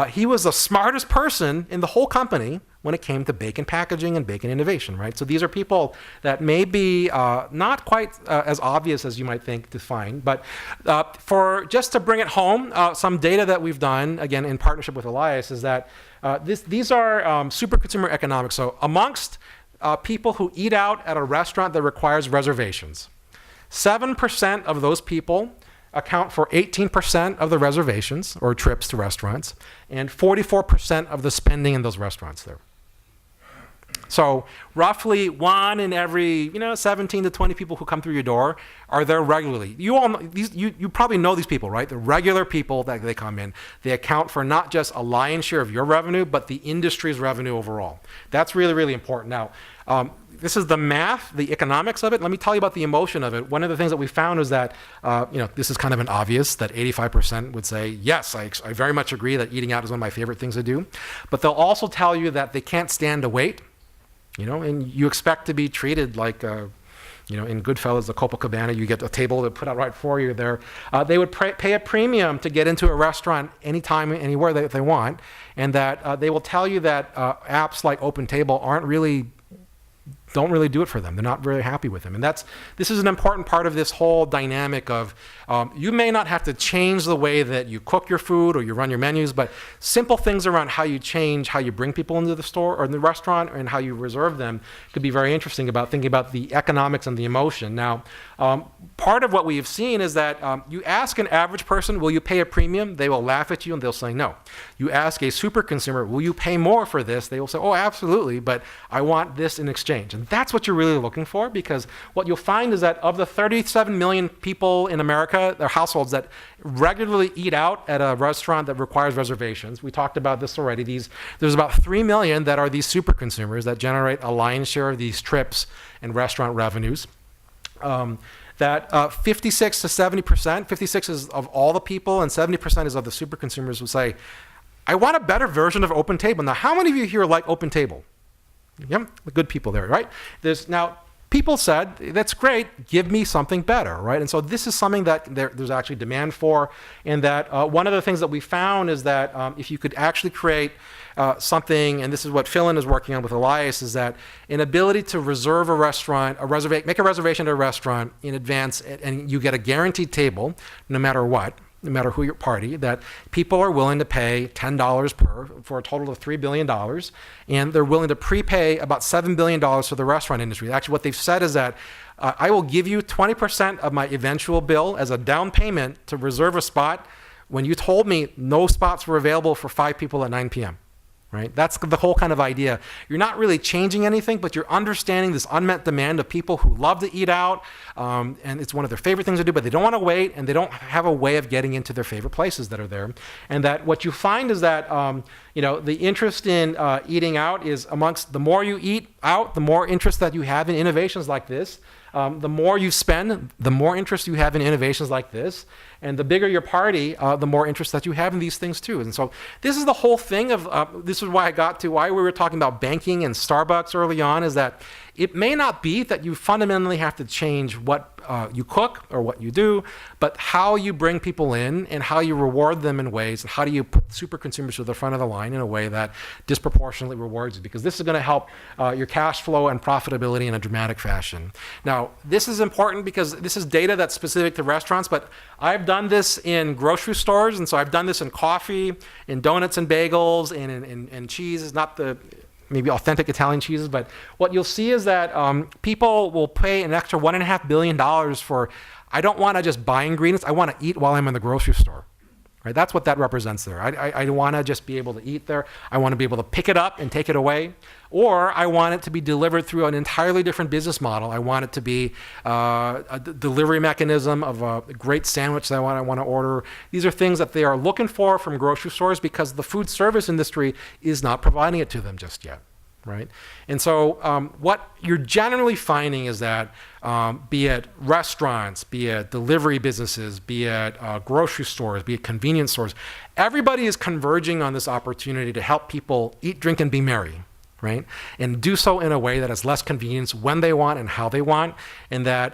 he was the smartest person in the whole company when it came to bacon packaging and bacon innovation, right? So these are people that may be not quite as obvious as you might think to find, but for just to bring it home, some data that we've done, again, in partnership with Elias, is that these are super consumer economics. So amongst people who eat out at a restaurant that requires reservations, 7% of those people account for 18% of the reservations or trips to restaurants, and 44% of the spending in those restaurants there. So roughly 1 in every 17 to 20 people who come through your door are there regularly. You all know, you probably know these people, right? The regular people that they come in. They account for not just a lion's share of your revenue, but the industry's revenue overall. That's really, really important. Now, this is the math, the economics of it. Let me tell you about the emotion of it. One of the things that we found is that, this is kind of an obvious, that 85% would say, yes, I very much agree that eating out is one of my favorite things to do. But they'll also tell you that they can't stand to wait, and you expect to be treated like a In Goodfellas, the Copacabana, you get a table to put out right for you there. They would pay a premium to get into a restaurant anytime, anywhere that they want, and that they will tell you that apps like OpenTable don't really do it for them. They're not very happy with them. And this is an important part of this whole dynamic of you may not have to change the way that you cook your food or you run your menus, but simple things around how you change, how you bring people into the store or in the restaurant and how you reserve them could be very interesting about thinking about the economics and the emotion. Now, part of what we have seen is that you ask an average person, will you pay a premium? They will laugh at you and they'll say no. You ask a super consumer, will you pay more for this? They will say, oh, absolutely, but I want this in exchange. And that's what you're really looking for, because what you'll find is that of the 37 million people in America, their households that regularly eat out at a restaurant that requires reservations, we talked about this already, there's about 3 million that are these super consumers that generate a lion's share of these trips and restaurant revenues. That 56 to 70%, 56 is of all the people and 70% is of the super consumers will say, I want a better version of OpenTable. Now, how many of you here like OpenTable? Yep, the good people there, right? Now, people said, that's great, give me something better, right? And so this is something that there's actually demand for, and that one of the things that we found is that if you could actually create something, and this is what Philin is working on with Elias, is that an ability to reserve a restaurant, make a reservation at a restaurant in advance, and you get a guaranteed table, no matter what, no matter who your party, that people are willing to pay $10 for a total of $3 billion, and they're willing to prepay about $7 billion for the restaurant industry. Actually, what they've said is that I will give you 20% of my eventual bill as a down payment to reserve a spot when you told me no spots were available for 5 people at 9 p.m. Right? That's the whole kind of idea. You're not really changing anything, but you're understanding this unmet demand of people who love to eat out, and it's one of their favorite things to do, but they don't want to wait, and they don't have a way of getting into their favorite places that are there. And that what you find is that the interest in eating out is amongst the more you eat out, the more interest that you have in innovations like this. The more you spend, the more interest you have in innovations like this. And the bigger your party, the more interest that you have in these things too. And so this is the whole thing of, this is why I got to why we were talking about banking and Starbucks early on, is that it may not be that you fundamentally have to change what you cook or what you do, but how you bring people in and how you reward them in ways, and how do you put super consumers to the front of the line in a way that disproportionately rewards you, because this is going to help your cash flow and profitability in a dramatic fashion. Now, this is important because this is data that's specific to restaurants, but I've done this in grocery stores, and so I've done this in coffee, in donuts and bagels, and in cheese, not the maybe authentic Italian cheeses, but what you'll see is that people will pay an extra $1.5 billion for, I don't want to just buy ingredients, I want to eat while I'm in the grocery store. Right? That's what that represents there. I want to just be able to eat there. I want to be able to pick it up and take it away. Or I want it to be delivered through an entirely different business model. I want it to be a delivery mechanism of a great sandwich that I want to order. These are things that they are looking for from grocery stores because the food service industry is not providing it to them just yet. Right? And so what you're generally finding is that be it restaurants, be it delivery businesses, be it grocery stores, be it convenience stores, everybody is converging on this opportunity to help people eat, drink, and be merry. Right? And do so in a way that has less convenience when they want and how they want, and that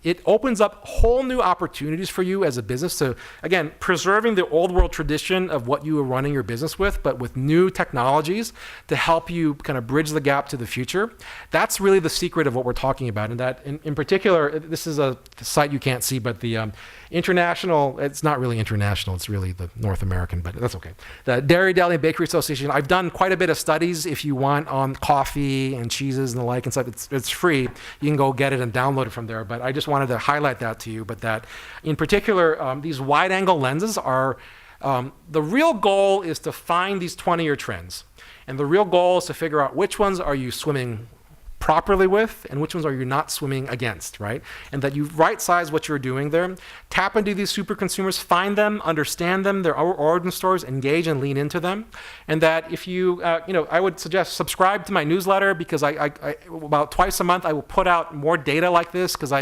it opens up whole new opportunities for you as a business to, again, preserving the old world tradition of what you were running your business with, but with new technologies to help you kind of bridge the gap to the future. That's really the secret of what we're talking about. And that, in particular, this is a site you can't see, but the international, it's not really international, it's really the North American, but that's okay. The Dairy, Deli, and Bakery Association, I've done quite a bit of studies if you want on coffee and cheeses and the like and stuff. It's free. You can go get it and download it from there, but I just wanted to highlight that to you. But that, in particular, these wide-angle lenses are, the real goal is to find these 20-year trends. And the real goal is to figure out which ones are you swimming properly with and which ones are you not swimming against, right? And that you right size what you're doing there, tap into these super consumers, find them, understand them, their origin stories, engage and lean into them. And that if you, I would suggest subscribe to my newsletter, because I about twice a month I will put out more data like this, because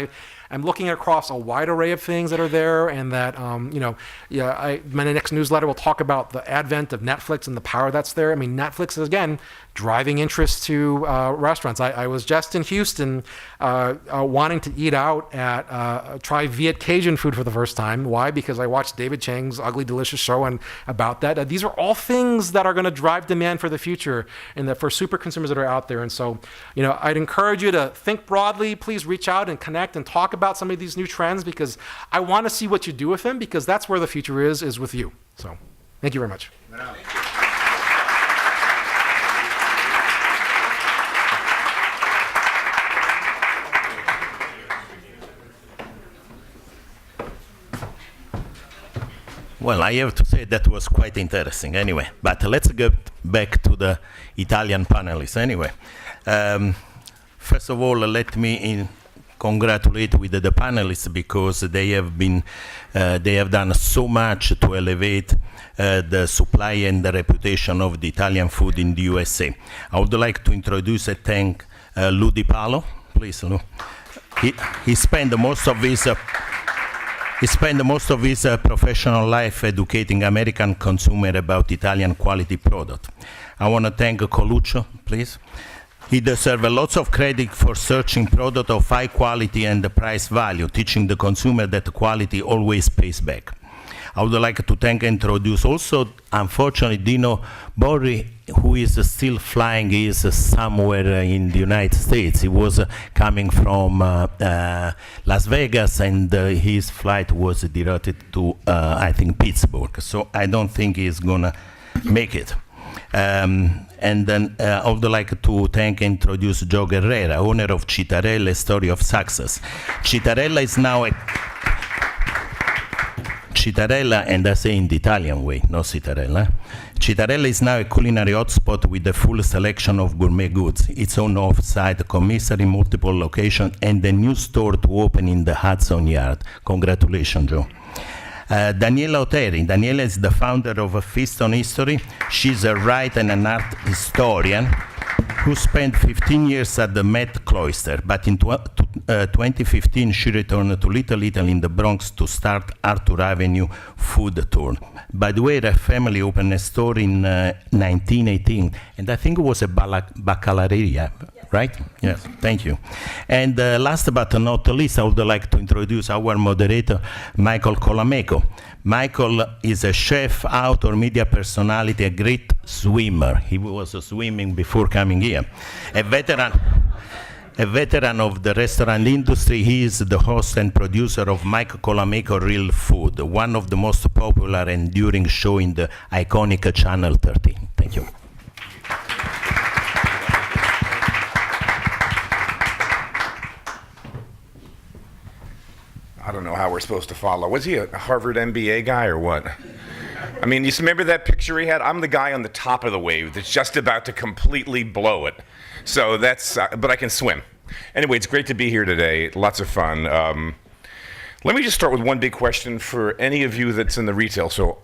I'm looking across a wide array of things that are there, and that my next newsletter will talk about the advent of Netflix and the power that's there. I mean, Netflix is again driving interest to restaurants. I was just in Houston wanting to eat out at try Viet Cajun food for the first time. Why? Because I watched David Chang's Ugly Delicious show and about that. These are all things that are going to drive demand for the future and that for super consumers that are out there. And so, I'd encourage you to think broadly. Please reach out and connect and talk about some of these new trends, because I want to see what you do with them, because that's where the future is with you. So thank you very much. Well, I have to say that was quite interesting anyway, but let's get back to the Italian panelists anyway. First of all, let me congratulate with the panelists, because they have done so much to elevate the supply and the reputation of the Italian food in the USA. I would like to introduce and thank Lou DiPalo. Please, Lou. He spent most of his professional life educating American consumer about Italian quality product. I want to thank Coluccio, please. He deserves lots of credit for searching product of high quality and the price value, teaching the consumer that quality always pays back. I would like to thank and introduce also, unfortunately, Dino Borri, who is still flying. He is somewhere in the United States. He was coming from Las Vegas, and his flight was directed to, I think, Pittsburgh. So I don't think he's gonna make it. And then I would like to thank and introduce Joe Gurrera, owner of Citarella, a story of success. Citarella is now Citarella, and I say in the Italian way, no Citarella. Citarella is now a culinary hotspot with a full selection of gourmet goods, its own off-site commissary, multiple locations, and a new store to open in the Hudson Yard. Congratulations, Joe. Danielle Oteri. Danielle is the founder of Feast on History. She's a writer and an art historian who spent 15 years at the Met Cloister, but in 2015 she returned to Little Italy in the Bronx to start Arthur Avenue Food Tour. By the way, her family opened a store in 1918, and I think it was a baccalaureate, right? Yes, thank you. And last but not least, I would like to introduce our moderator, Michael Colameco. Michael is a chef, author, media personality, a great swimmer. He was swimming before coming here. A veteran of the restaurant industry. He is the host and producer of Michael Colameco Real Food, one of the most popular and enduring show in the iconic Channel 13. Thank you. I don't know how we're supposed to follow. Was he a Harvard MBA guy or what? I mean, you remember that picture he had? I'm the guy on the top of the wave that's just about to completely blow it. So that's, but I can swim. Anyway, it's great to be here today. Lots of fun. Let me just start with one big question for any of you that's in the retail. So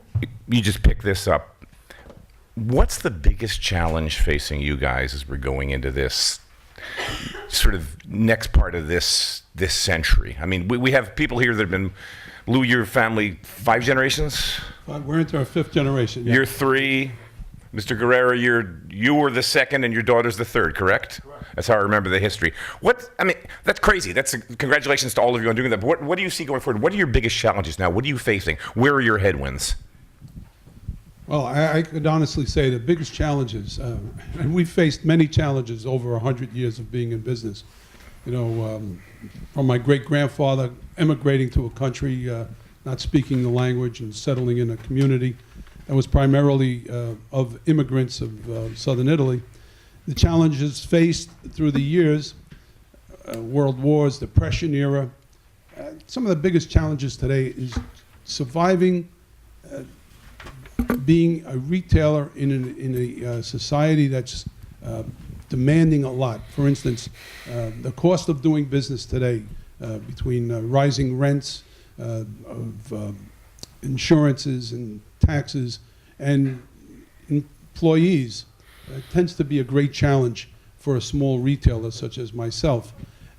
you just pick this up. What's the biggest challenge facing you guys as we're going into this sort of next part of this century? I mean, we have people here that have been, Lou, your family, 5 generations? We're into our 5th generation. Yeah. You're 3. Mr. Gurrera, you were the 2nd and your daughter's the 3rd, correct? That's how I remember the history. I mean, that's crazy. Congratulations to all of you on doing that. But what do you see going forward? What are your biggest challenges now? What are you facing? Where are your headwinds? Well, I could honestly say the biggest challenges, and we've faced many challenges over 100 years of being in business. You know, from my great-grandfather emigrating to a country, not speaking the language and settling in a community that was primarily of immigrants of southern Italy. The challenges faced through the years, world wars, depression era. Some of the biggest challenges today is surviving being a retailer in a society that's demanding a lot. For instance, the cost of doing business today between rising rents, of insurances and taxes and employees tends to be a great challenge for a small retailer such as myself.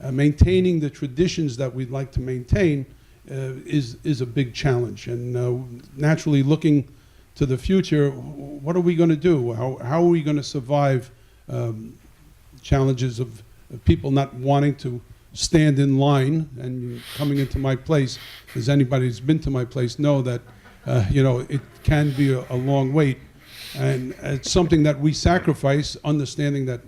maintaining the traditions that we'd like to maintain is a big challenge. And naturally, looking to the future, what are we going to do? How are we going to survive challenges of people not wanting to stand in line and coming into my place? As anybody who's been to my place know that it can be a long wait. And it's something that we sacrifice, understanding that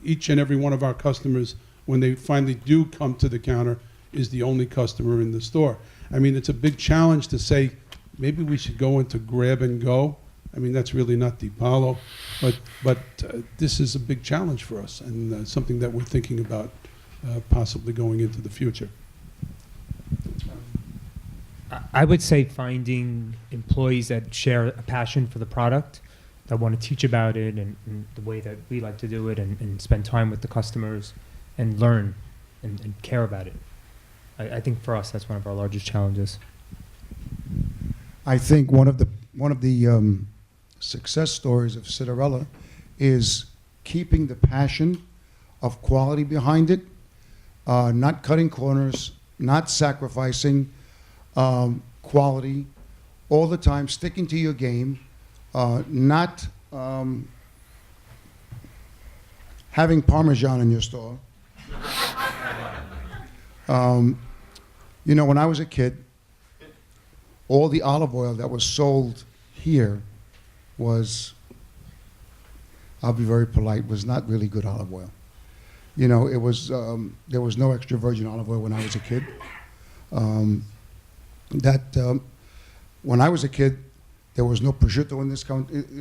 each and every one of our customers, when they finally do come to the counter, is the only customer in the store. I mean, it's a big challenge to say, maybe we should go into grab and go. I mean, that's really not DiPalo, but this is a big challenge for us, and something that we're thinking about possibly going into the future. I would say finding employees that share a passion for the product, that want to teach about it and the way that we like to do it, and spend time with the customers and learn and care about it. I think for us, that's one of our largest challenges. I think one of the success stories of Citarella is keeping the passion of quality behind it, not cutting corners, not sacrificing quality, all the time sticking to your game, not having Parmesan in your store. When I was a kid, all the olive oil that was sold here was, I'll be very polite, was not really good olive oil. It was, there was no extra virgin olive oil when I was a kid. When I was a kid, there was no prosciutto in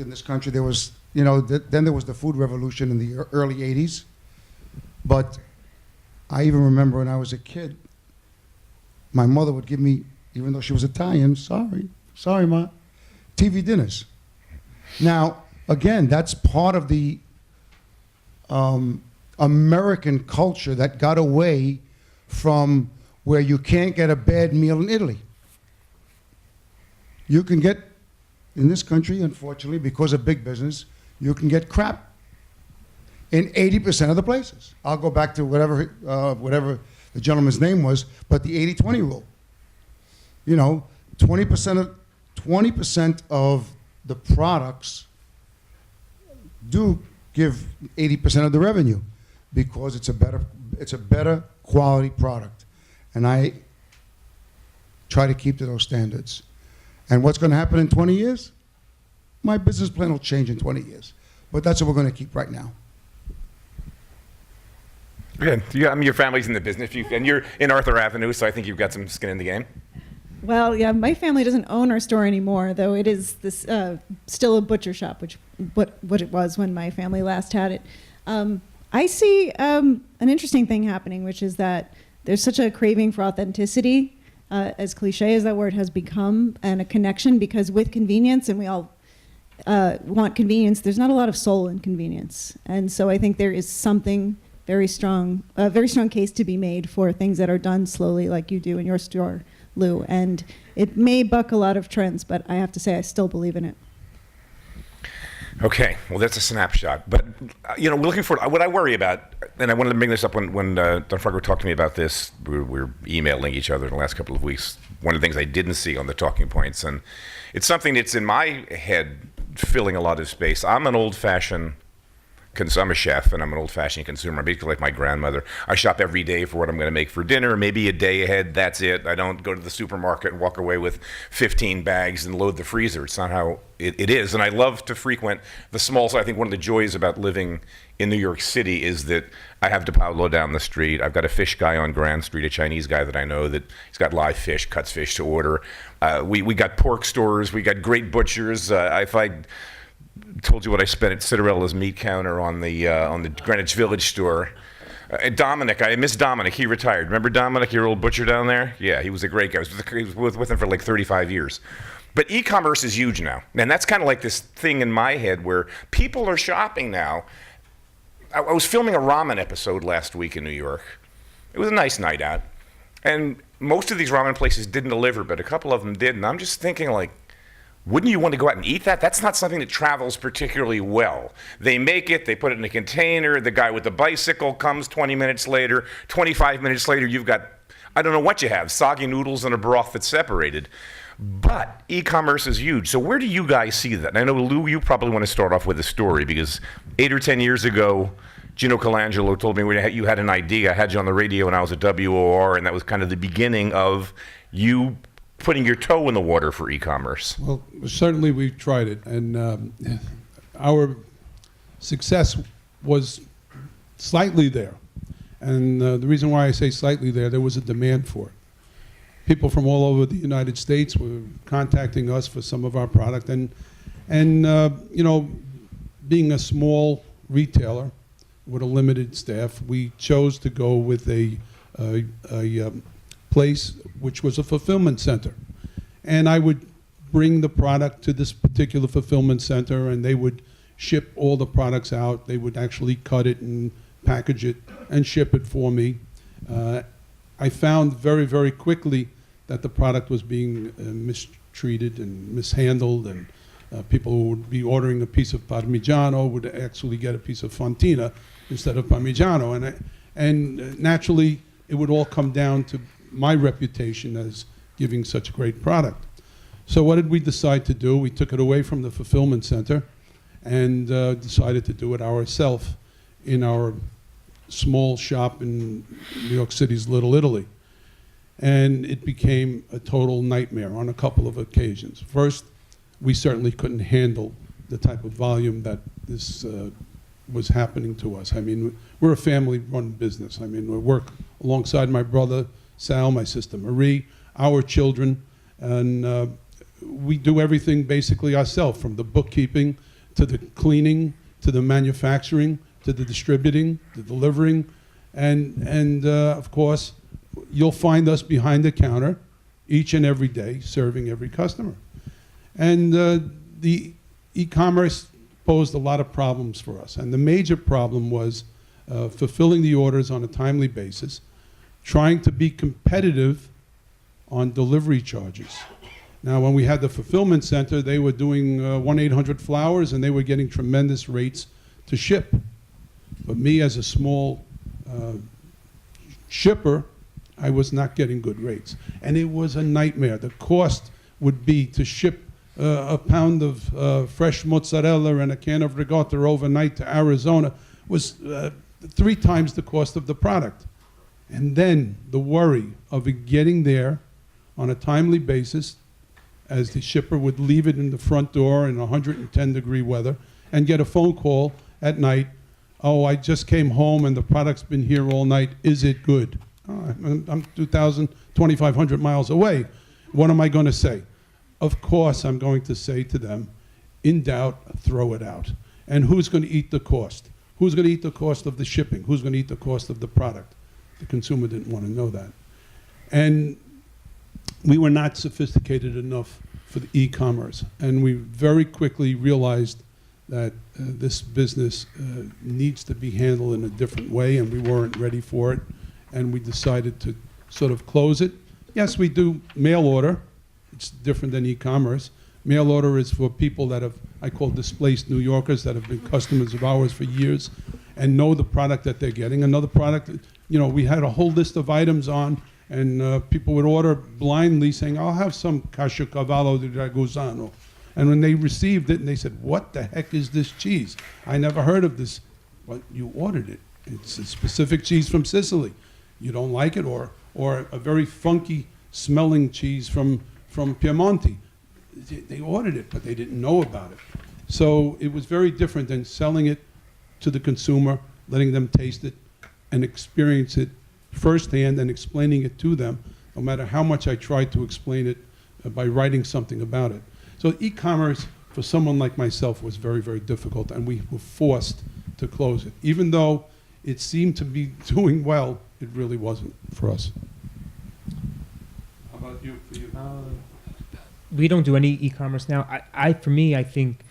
this country. There was, then there was the food revolution in the early 80s. But I even remember when I was a kid, my mother would give me, even though she was Italian, sorry, Ma, TV dinners. Now, again, that's part of the American culture that got away from where you can't get a bad meal in Italy. You can get, in this country, unfortunately, because of big business, you can get crap in 80% of the places. I'll go back to whatever the gentleman's name was, but the 80-20 rule. 20% of the products do give 80% of the revenue because it's a better quality product. And I try to keep to those standards. And what's going to happen in 20 years? My business plan will change in 20 years. But that's what we're going to keep right now. Okay. Your family's in the business, and you're in Arthur Avenue, so I think you've got some skin in the game. Well, yeah, my family doesn't own our store anymore, though it is this still a butcher shop, what it was when my family last had it. I see an interesting thing happening, which is that there's such a craving for authenticity, as cliche as that word has become, and a connection, because with convenience, and we all want convenience, there's not a lot of soul in convenience. And so I think there is something a very strong case to be made for things that are done slowly, like you do in your store, Lou. And it may buck a lot of trends, but I have to say I still believe in it. Okay, well, that's a snapshot. But, looking forward, what I worry about, and I wanted to bring this up when Gianfranco talked to me about this, we were emailing each other in the last couple of weeks, one of the things I didn't see on the talking points, and it's something that's in my head filling a lot of space. I'm an old-fashioned I'm a chef, and I'm an old-fashioned consumer. I'm basically like my grandmother. I shop every day for what I'm going to make for dinner, maybe a day ahead, that's it. I don't go to the supermarket and walk away with 15 bags and load the freezer. It's not how it is. And I love to frequent the small, so I think one of the joys about living in New York City is that I have DiPalo down the street. I've got a fish guy on Grand Street, a Chinese guy that I know that he's got live fish, cuts fish to order. We got pork stores. We got great butchers. If I told you what I spent at Citarella's meat counter on the Greenwich Village store. Dominic, I miss Dominic. He retired. Remember Dominic, your old butcher down there? Yeah, he was a great guy. I was with him for like 35 years. But e-commerce is huge now. And that's kind of like this thing in my head where people are shopping now. I was filming a ramen episode last week in New York. It was a nice night out. And most of these ramen places didn't deliver, but a couple of them did. And I'm just thinking, like, wouldn't you want to go out and eat that? That's not something that travels particularly well. They make it, they put it in a container, the guy with the bicycle comes 20 minutes later, 25 minutes later, you've got, I don't know what you have, soggy noodles and a broth that's separated. But e-commerce is huge. So where do you guys see that? And I know, Lou, you probably want to start off with a story, because 8 or 10 years ago, Gino Colangelo told me you had an idea. I had you on the radio when I was at WOR, and that was kind of the beginning of you putting your toe in the water for e-commerce. Well, certainly we've tried it, and our success was slightly there. And the reason why I say slightly there was a demand for it. People from all over the United States were contacting us for some of our product, and you know, being a small retailer with a limited staff, we chose to go with a place which was a fulfillment center. And I would bring the product to this particular fulfillment center, and they would ship all the products out. They would actually cut it and package it and ship it for me. I found very, very quickly that the product was being mistreated and mishandled, and people who would be ordering a piece of Parmigiano would actually get a piece of Fontina instead of Parmigiano. And naturally, it would all come down to my reputation as giving such a great product. So what did we decide to do? We took it away from the fulfillment center and decided to do it ourselves in our small shop in New York City's Little Italy. And it became a total nightmare on a couple of occasions. First, we certainly couldn't handle the type of volume that this was happening to us. I mean, we're a family-run business. I mean, we work alongside my brother, Sal, my sister Marie, our children, and we do everything basically ourselves, from the bookkeeping to the cleaning to the manufacturing to the distributing, the delivering, and of course, you'll find us behind the counter each and every day serving every customer. And the e-commerce posed a lot of problems for us, and the major problem was fulfilling the orders on a timely basis, trying to be competitive on delivery charges. Now, when we had the fulfillment center, they were doing 1-800-Flowers, and they were getting tremendous rates to ship. But me, as a small shipper, I was not getting good rates. And it was a nightmare. The cost would be to ship a pound of fresh mozzarella and a can of ricotta overnight to Arizona was 3 times the cost of the product. And then the worry of it getting there on a timely basis, as the shipper would leave it in the front door in 110-degree weather and get a phone call at night, "Oh, I just came home and the product's been here all night. Is it good?" Oh, I'm 2,500 miles away. What am I going to say? Of course, I'm going to say to them, in doubt, throw it out. And who's going to eat the cost? Who's going to eat the cost of the shipping? Who's going to eat the cost of the product? The consumer didn't want to know that. And we were not sophisticated enough for the e-commerce. And we very quickly realized that this business needs to be handled in a different way, and we weren't ready for it. And we decided to sort of close it. Yes, we do mail order. It's different than e-commerce. Mail order is for people that have, I call displaced New Yorkers, that have been customers of ours for years and know the product that they're getting. Another product, you know, we had a whole list of items on, and people would order blindly saying, "I'll have some caciocavallo di Ragusano." And when they received it, and they said, "What the heck is this cheese? I never heard of this." Well, you ordered it. It's a specific cheese from Sicily. You don't like it, or a very funky smelling cheese from Piemonte. They ordered it, but they didn't know about it. So it was very different than selling it to the consumer, letting them taste it and experience it firsthand and explaining it to them, no matter how much I tried to explain it by writing something about it. So e-commerce, for someone like myself, was very, very difficult, and we were forced to close it. Even though it seemed to be doing well, it really wasn't for us. How about you? For you? We don't do any e-commerce now. For me, I think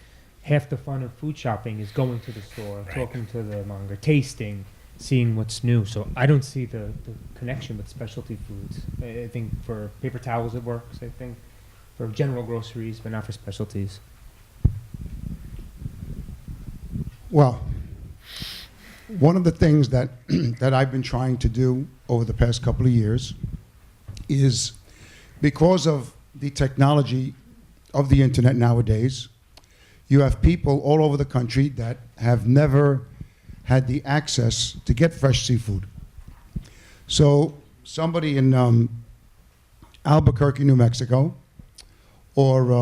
half the fun of food shopping is going to the store, talking to the monger, tasting, seeing what's new. So I don't see the connection with specialty foods. I think for paper towels it works. I think for general groceries, but not for specialties? Well, one of the things that that I've been trying to do over the past couple of years is, because of the technology of the internet nowadays, you have people all over the country that have never had the access to get fresh seafood. So somebody in Albuquerque, New Mexico, or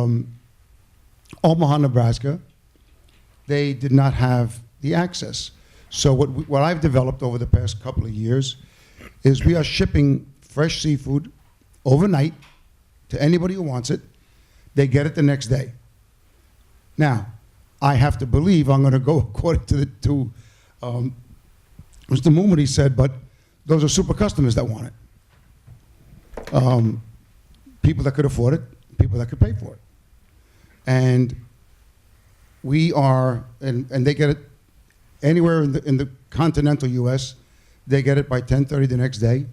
Omaha, Nebraska, they did not have the access. So what I've developed over the past couple of years is we are shipping fresh seafood overnight to anybody who wants it. They get it the next day. Now, I have to believe I'm going to go according to Mr. Moon, what he said, but those are super customers that want it. People that could afford it, people that could pay for it. And we are, and they get it anywhere in the continental U.S., they get it by 10:30 the next day.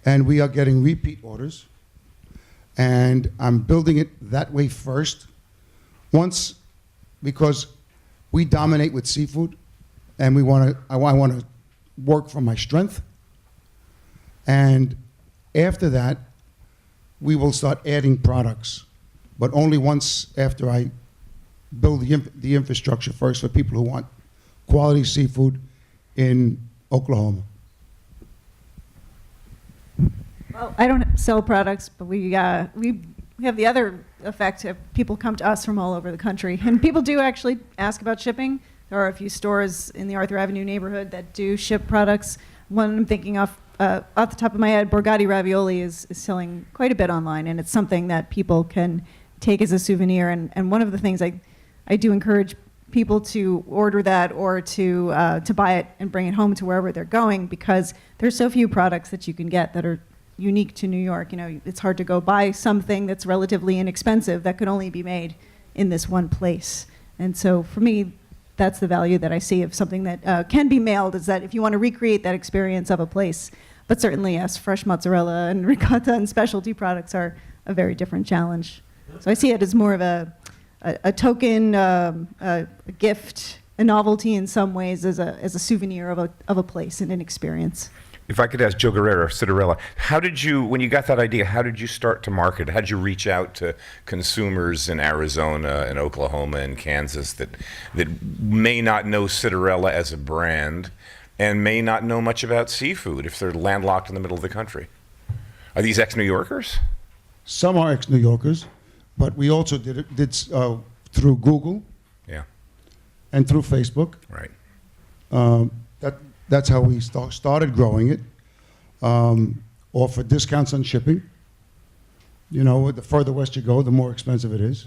And we are getting repeat orders. And I'm building it that way first. Once, because we dominate with seafood, and I want to work from my strength. And after that, we will start adding products, but only once after I build the infrastructure first for people who want quality seafood in Oklahoma. Well, I don't sell products, but we have the other effect of people come to us from all over the country, and people do actually ask about shipping. There are a few stores in the Arthur Avenue neighborhood that do ship products. One I'm thinking off the top of my head, Borgatti ravioli is selling quite a bit online, and it's something that people can take as a souvenir. And one of the things I do encourage people to order that or to buy it and bring it home to wherever they're going, because there's so few products that you can get that are unique to New York. You know, it's hard to go buy something that's relatively inexpensive that could only be made in this one place. And so for me, that's the value that I see of something that can be mailed, is that if you want to recreate that experience of a place. But certainly, yes, fresh mozzarella and ricotta and specialty products are a very different challenge. So I see it as more of a token, a gift, a novelty in some ways, as a souvenir of a place and an experience. If I could ask Joe Gurrera, Citarella, how did you, when you got that idea, how did you start to market? How did you reach out to consumers in Arizona and Oklahoma and Kansas that may not know Citarella as a brand and may not know much about seafood if they're landlocked in the middle of the country? Are these ex-New Yorkers? Some are ex-New Yorkers, but we also did through Google. Yeah. And through Facebook. Right. That's how we started growing it. Offer discounts on shipping. You know, the further west you go, the more expensive it is.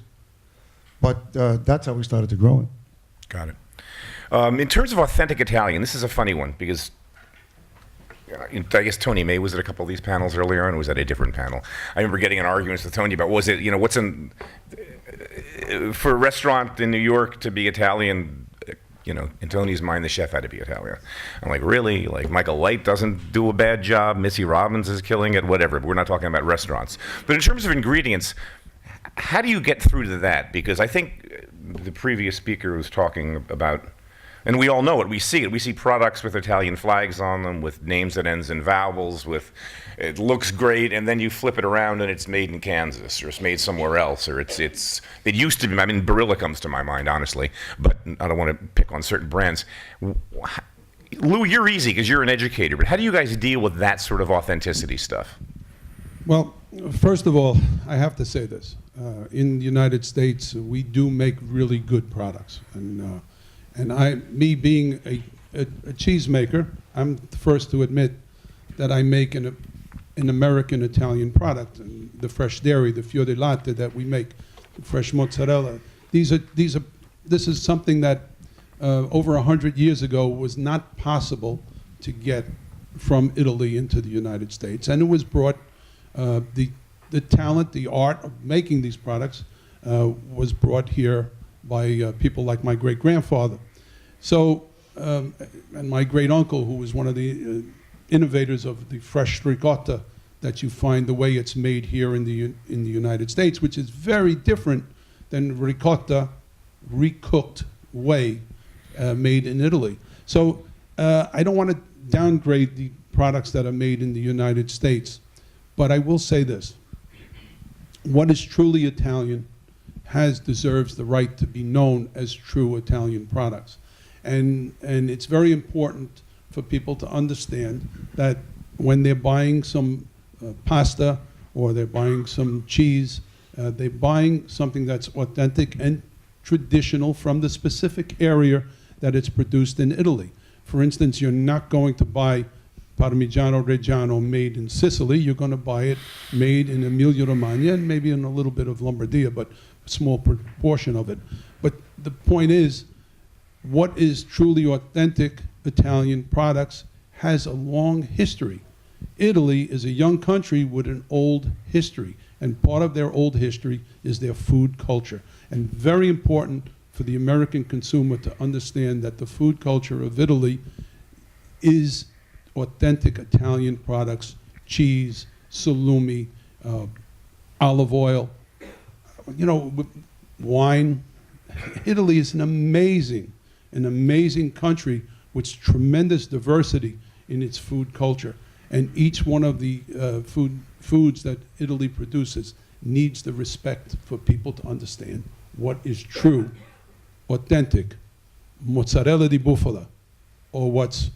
But that's how we started to grow it. Got it. In terms of authentic Italian, this is a funny one because I guess Tony May was at a couple of these panels earlier on, or was at a different panel? I remember getting in arguments with Tony about, was it, you know, what's in, for a restaurant in New York to be Italian, you know, in Tony's mind, the chef had to be Italian. I'm like, really? Like, Michael Light doesn't do a bad job, Missy Robbins is killing it, whatever, but we're not talking about restaurants. But in terms of ingredients, how do you get through to that? Because I think the previous speaker was talking about, and we all know it, we see it. We see products with Italian flags on them, with names that ends in vowels, with it looks great, and then you flip it around and it's made in Kansas, or it's made somewhere else, or it used to be, I mean, Barilla comes to my mind, honestly, but I don't want to pick on certain brands. Lou, you're easy because you're an educator, but how do you guys deal with that sort of authenticity stuff? Well, first of all, I have to say this. In the United States, we do make really good products. And me being a cheese maker, I'm the first to admit that I make an American Italian product. And the fresh dairy, the fior di latte that we make, the fresh mozzarella. This is something that over 100 years ago was not possible to get from Italy into the United States. And it was brought, the talent, the art of making these products was brought here by people like my great-grandfather. So, and my great-uncle, who was one of the innovators of the fresh ricotta that you find the way it's made here in the United States, which is very different than ricotta, recooked way made in Italy. So I don't want to downgrade the products that are made in the United States, but I will say this. What is truly Italian deserves the right to be known as true Italian products. And it's very important for people to understand that when they're buying some pasta or they're buying some cheese, they're buying something that's authentic and traditional from the specific area that it's produced in Italy. For instance, you're not going to buy Parmigiano Reggiano made in Sicily. You're going to buy it made in Emilia-Romagna and maybe in a little bit of Lombardia, but a small proportion of it. But the point is, what is truly authentic Italian products has a long history. Italy is a young country with an old history, and part of their old history is their food culture. And very important for the American consumer to understand that the food culture of Italy is authentic Italian products, cheese, salumi, olive oil, wine. Italy is an amazing country with tremendous diversity in its food culture. And each one of the foods that Italy produces needs the respect for people to understand what is true, authentic, mozzarella di bufala, or what's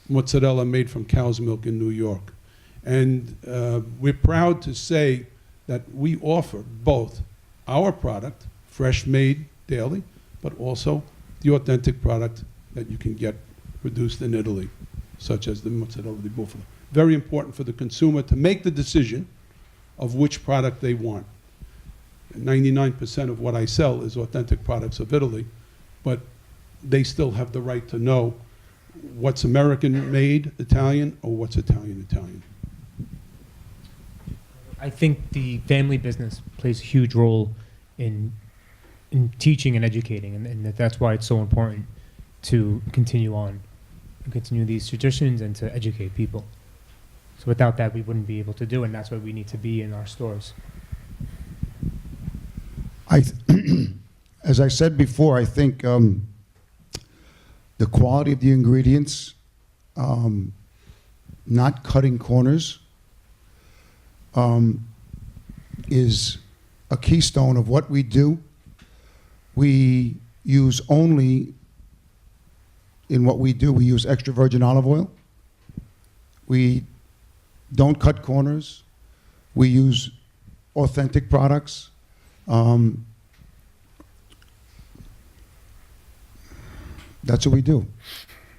mozzarella made from cow's milk in New York. And we're proud to say that we offer both our product, fresh made daily, but also the authentic product that you can get produced in Italy, such as the mozzarella di bufala. Very important for the consumer to make the decision of which product they want. 99% of what I sell is authentic products of Italy, but they still have the right to know what's American-made Italian or what's Italian-Italian. I think the family business plays a huge role in teaching and educating, and that's why it's so important to continue on and continue these traditions and to educate people. So without that, we wouldn't be able to do it, and that's why we need to be in our stores. As I said before, I think the quality of the ingredients, not cutting corners, is a keystone of what we do. We use only, in what we do, we use extra virgin olive oil. We don't cut corners. We use authentic products. That's what we do.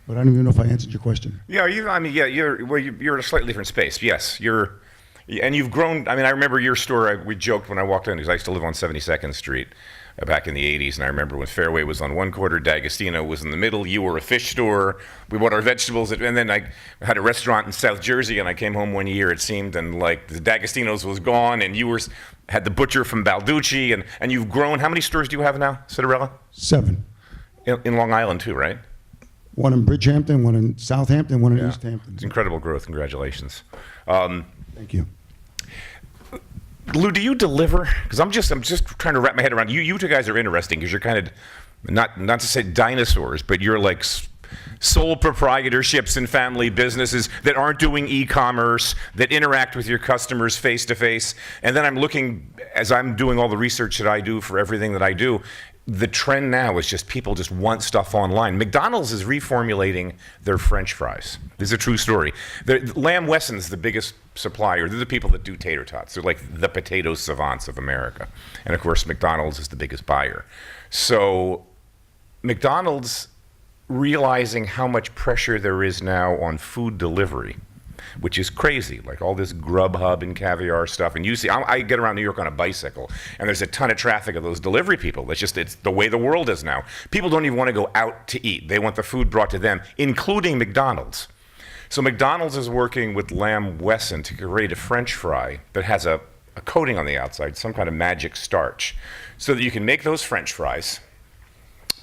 But I don't even know if I answered your question. Yeah, you're in a slightly different space. Yes, and you've grown. I mean, I remember your store. We joked when I walked in because I used to live on 72nd Street back in the 80s, and I remember when Fairway was on one corner, D'Agostino was in the middle. You were a fish store. We bought our vegetables, and then I had a restaurant in South Jersey, and I came home one year, it seemed, and like the D'Agostino's was gone, and you had the butcher from Balducci, and you've grown. How many stores do you have now, Citarella? 7. In Long Island too, right? One in Bridgehampton, one in Southampton, one in East Hampton. It's incredible growth. Congratulations. Thank you. Lou, do you deliver? Because I'm just trying to wrap my head around. You two guys are interesting because you're kind of not to say dinosaurs, but you're like sole proprietorships and family businesses that aren't doing e-commerce, that interact with your customers face to face. And then I'm looking, as I'm doing all the research that I do for everything that I do, the trend now is just people just want stuff online. McDonald's is reformulating their French fries. This is a true story. Lamb Wesson's the biggest supplier. They're the people that do tater tots. They're like the potato savants of America. And of course, McDonald's is the biggest buyer. So McDonald's, realizing how much pressure there is now on food delivery, which is crazy, like all this Grubhub and caviar stuff. And you see, I get around New York on a bicycle, and there's a ton of traffic of those delivery people. It's the way the world is now. People don't even want to go out to eat. They want the food brought to them, including McDonald's. So McDonald's is working with Lamb Wesson to create a French fry that has a coating on the outside, some kind of magic starch, so that you can make those French fries,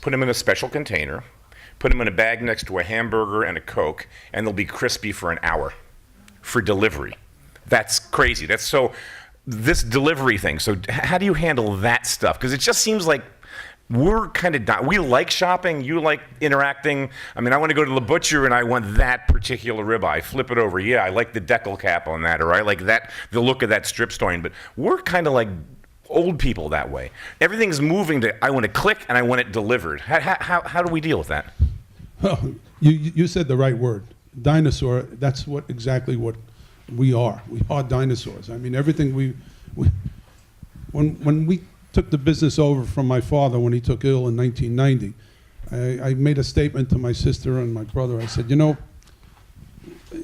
put them in a special container, put them in a bag next to a hamburger and a Coke, and they'll be crispy for an hour for delivery. That's crazy. That's so, this delivery thing, so how do you handle that stuff? Because it just seems like we're kind of, we like shopping, you like interacting. I mean, I want to go to the butcher and I want that particular ribeye. Flip it over. Yeah, I like the decal cap on that, or I like that, the look of that strip stone. But we're kind of like old people that way. Everything's moving to, I want to click and I want it delivered. How do we deal with that? Well, you said the right word. Dinosaur, that's exactly what we are. We are dinosaurs. I mean, everything when we took the business over from my father when he took ill in 1990, I made a statement to my sister and my brother. I said,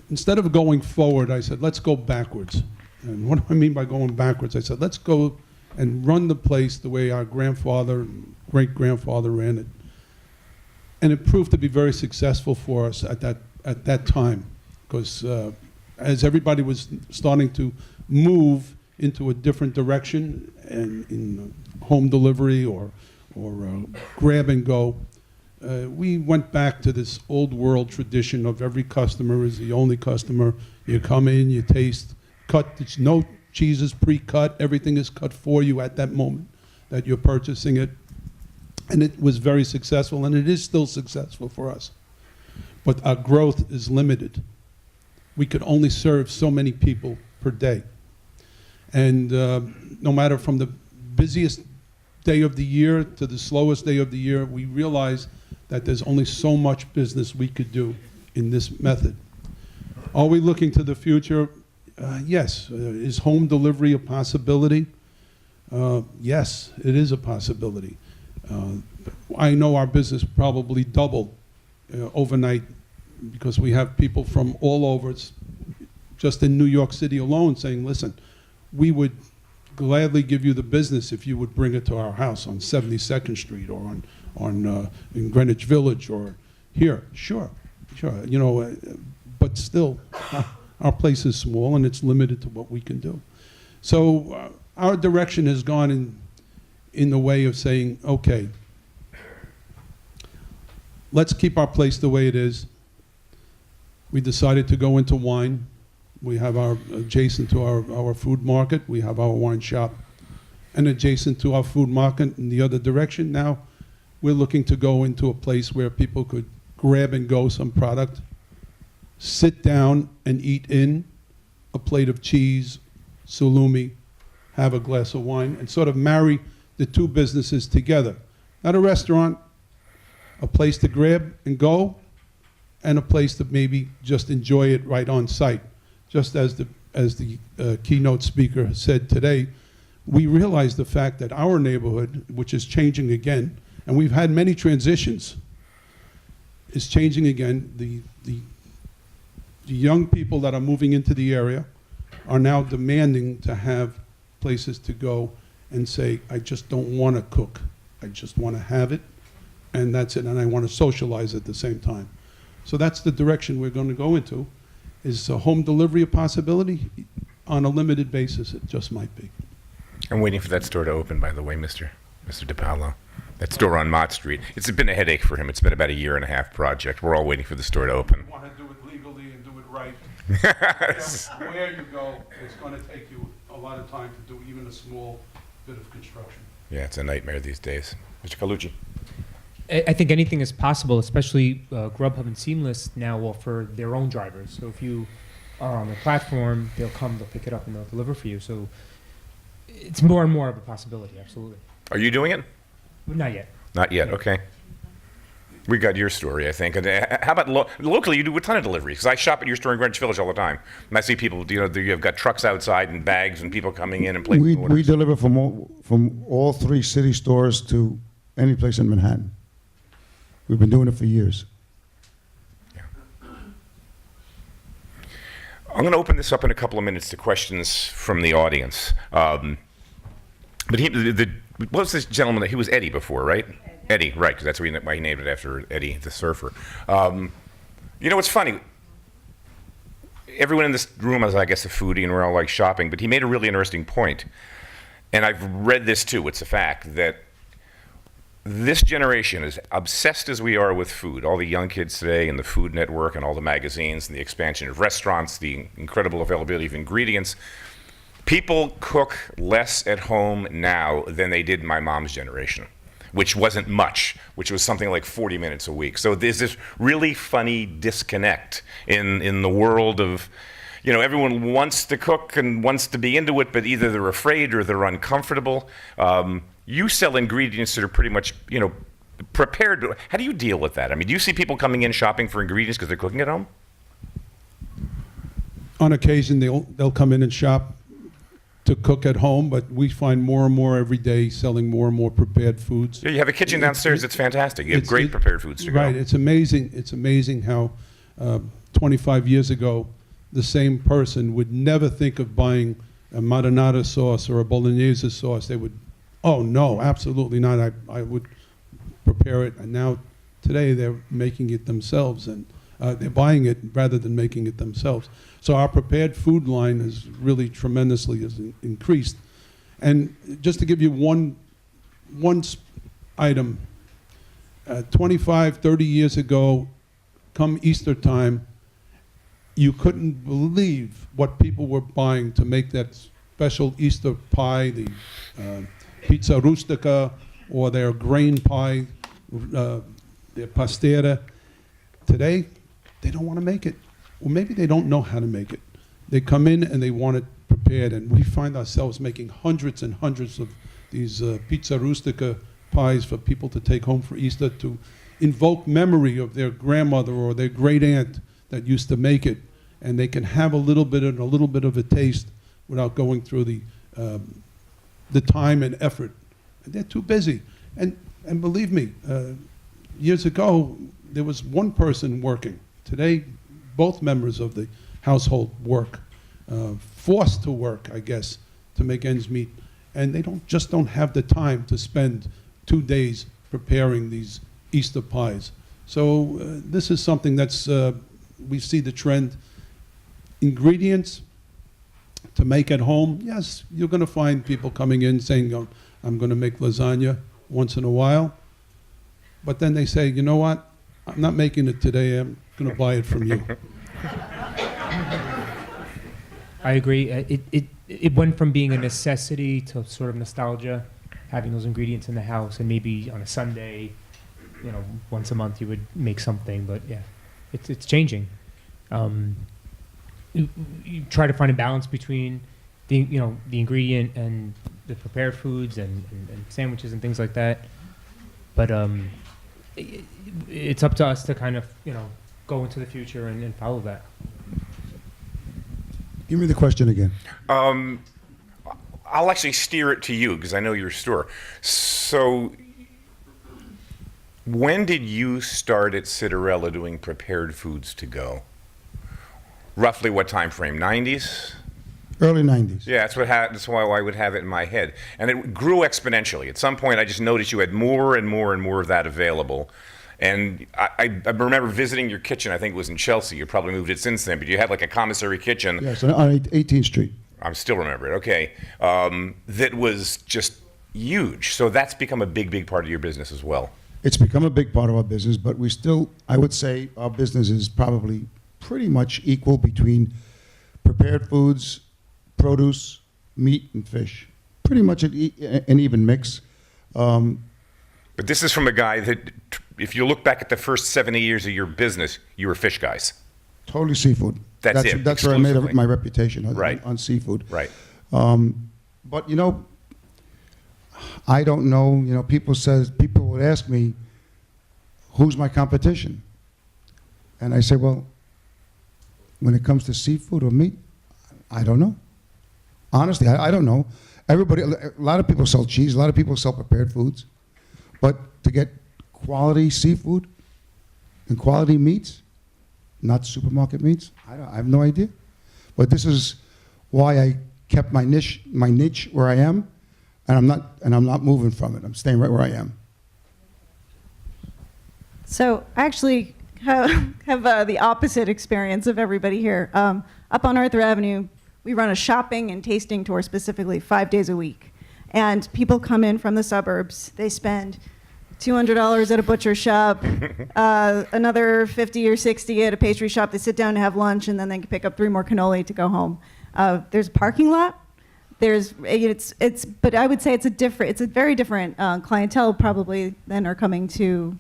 instead of going forward, I said, let's go backwards. And what do I mean by going backwards? I said, let's go and run the place the way our grandfather and great-grandfather ran it. And it proved to be very successful for us at that time, because as everybody was starting to move into a different direction, and in home delivery or grab and go, we went back to this old world tradition of every customer is the only customer. You come in, you taste, cut. There's no cheeses pre-cut. Everything is cut for you at that moment that you're purchasing it. And it was very successful, and it is still successful for us. But our growth is limited. We could only serve so many people per day. And no matter from the busiest day of the year to the slowest day of the year, we realize that there's only so much business we could do in this method. Are we looking to the future? Yes. Is home delivery a possibility? Yes, it is a possibility. I know our business probably doubled overnight because we have people from all over. It's just in New York City alone saying, listen, we would gladly give you the business if you would bring it to our house on 72nd Street or in Greenwich Village or here. Sure. But still, our place is small and it's limited to what we can do. So our direction has gone in the way of saying, okay, let's keep our place the way it is. We decided to go into wine. We have our, adjacent to our food market, we have our wine shop. And adjacent to our food market in the other direction, now we're looking to go into a place where people could grab and go some product, sit down and eat in a plate of cheese, salumi, have a glass of wine, and sort of marry the two businesses together. Not a restaurant, a place to grab and go, and a place to maybe just enjoy it right on site. Just as the keynote speaker said today, we realize the fact that our neighborhood, which is changing again, and we've had many transitions, is changing again. The young people that are moving into the area are now demanding to have places to go and say, I just don't want to cook. I just want to have it, and that's it, and I want to socialize at the same time. So that's the direction we're going to go into. Is home delivery a possibility? On a limited basis, it just might be. I'm waiting for that store to open, by the way, Mr. DiPalo. That store on Mott Street. It's been a headache for him. It's been about a 1.5-year project. We're all waiting for the store to open. You want to do it legally and do it right. Where you go, it's going to take you a lot of time to do even a small bit of construction. Yeah, it's a nightmare these days. Mr. Coluccio. I think anything is possible, especially Grubhub and Seamless now offer their own drivers. So if you are on the platform, they'll pick it up, and they'll deliver for you. So it's more and more of a possibility, absolutely. Are you doing it? Not yet. Not yet, okay. We got your story, I think. And how about locally? You do a ton of deliveries. Because I shop at your store in Greenwich Village all the time. And I see people, you've got trucks outside and bags and people coming in and placing orders. We deliver from all 3 city stores to any place in Manhattan. We've been doing it for years. Yeah. I'm going to open this up in a couple of minutes to questions from the audience. But what was this gentleman? He was Eddy before, right? Eddy, right, because that's why he named it after Eddy, the surfer. It's funny. Everyone in this room is, I guess, a foodie, and we're all like shopping, but he made a really interesting point. And I've read this too. It's a fact that this generation, as obsessed as we are with food, all the young kids today and the Food Network and all the magazines and the expansion of restaurants, the incredible availability of ingredients, people cook less at home now than they did in my mom's generation, which wasn't much, which was something like 40 minutes a week. So there's this really funny disconnect in the world of, everyone wants to cook and wants to be into it, but either they're afraid or they're uncomfortable. You sell ingredients that are pretty much, prepared. How do you deal with that? I mean, do you see people coming in shopping for ingredients because they're cooking at home? On occasion, they'll come in and shop to cook at home, but we find more and more every day selling more and more prepared foods. Yeah, you have a kitchen downstairs that's fantastic. You have great prepared foods to go. Right, it's amazing. It's amazing how 25 years ago, the same person would never think of buying a marinara sauce or a bolognese sauce. They would, oh no, absolutely not. I would prepare it. And now, today, they're making it themselves, and they're buying it rather than making it themselves. So our prepared food line is really tremendously increased. And just to give you one item, 25, 30 years ago, come Easter time, you couldn't believe what people were buying to make that special Easter pie, the pizza rustica, or their grain pie, their pastera. Today, they don't want to make it. Or maybe they don't know how to make it. They come in and they want it prepared, and we find ourselves making hundreds and hundreds of these pizza rustica pies for people to take home for Easter to invoke memory of their grandmother or their great aunt that used to make it, and they can have a little bit of a taste without going through the time and effort. And they're too busy. And believe me, years ago there was one person working. Today, both members of the household work, forced to work, I guess, to make ends meet, and they just don't have the time to spend 2 days preparing these Easter pies. So this is something that's we see the trend. Ingredients to make at home. Yes, you're going to find people coming in saying, "I'm going to make lasagna once in a while," but then they say, "You know what? I'm not making it today. I'm going to buy it from you." I agree. It went from being a necessity to sort of nostalgia, having those ingredients in the house, and maybe on a Sunday, once a month you would make something. But yeah, it's changing. You try to find a balance between the ingredient and the prepared foods and sandwiches and things like that. But it's up to us to kind of go into the future and follow that. Give me the question again. I'll actually steer it to you because I know your store. So when did you start at Citarella doing prepared foods to go? Roughly what time frame? 90s? Early 90s. Yeah, that's why I would have it in my head. And it grew exponentially. At some point, I just noticed you had more and more and more of that available. And I remember visiting your kitchen. I think it was in Chelsea. You probably moved it since then, but you had like a commissary kitchen. Yes, on 18th Street. I still remember it. Okay, that was just huge. So that's become a big, big part of your business as well. It's become a big part of our business, but we still, I would say, our business is probably pretty much equal between prepared foods, produce, meat, and fish. Pretty much an even mix. But this is from a guy that, if you look back at the first 70 years of your business, you were fish guys. Totally seafood. That's it, That's where I made exclusively. my reputation on seafood. Right. But I don't know. People would ask me, "Who's my competition?" And I say, well, when it comes to seafood or meat, I don't know. Honestly, I don't know. A lot of people sell cheese. A lot of people sell prepared foods, but to get quality seafood and quality meats, not supermarket meats, I have no idea. But this is why I kept my niche where I am, and I'm not moving from it. I'm staying right where I am. So I actually have the opposite experience of everybody here. Up on Arthur Avenue, we run a shopping and tasting tour specifically 5 days a week. And people come in from the suburbs. They spend $200 at a butcher shop, another 50 or 60 at a pastry shop. They sit down to have lunch, and then they can pick up 3 more cannoli to go home. There's a parking lot. But I would say it's a very different clientele probably than are coming to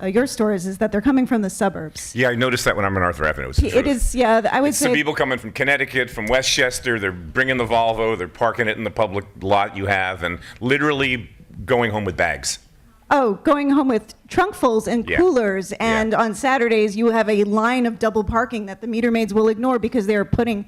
your stores, is that they're coming from the suburbs. Yeah, I noticed that when I'm on Arthur Avenue. It is, yeah, I would It's say. the people coming from Connecticut, from Westchester, they're bringing the Volvo, they're parking it in the public lot you have, and literally going home with bags. Oh, going home with trunkfuls and Yeah. coolers, and Yeah. on Saturdays you have a line of double parking that the meter maids will ignore because they're putting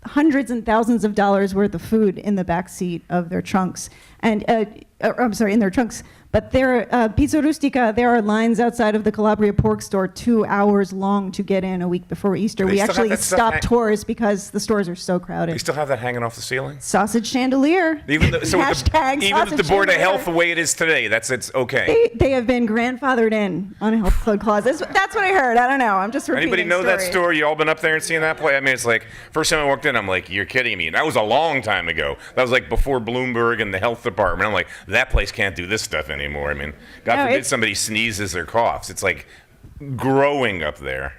hundreds and thousands of dollars worth of food in the back seat of their trunks, and in their trunks. But there, Pizza Rustica, there are lines outside of the Calabria pork store 2 hours long to get in a week before Easter. Do they We still have actually that stuff stop hang- tours because the stores are so They crowded. still have that hanging off the ceiling? Sausage chandelier. Even with Hashtag the sausage Board of chandelier. Health the way it is today, it's okay. They have been grandfathered in on health code clauses. That's what I heard. I don't know. I'm just repeating. Anybody know that stories. store? You all been up there and seen that place? I mean, it's like, first time I walked in, I'm like, you're kidding me. And that was a long time ago. That was like before Bloomberg and the health department. I'm like, that place can't do this stuff anymore. I mean, God No, forbid it's- somebody sneezes or coughs. It's like growing up there.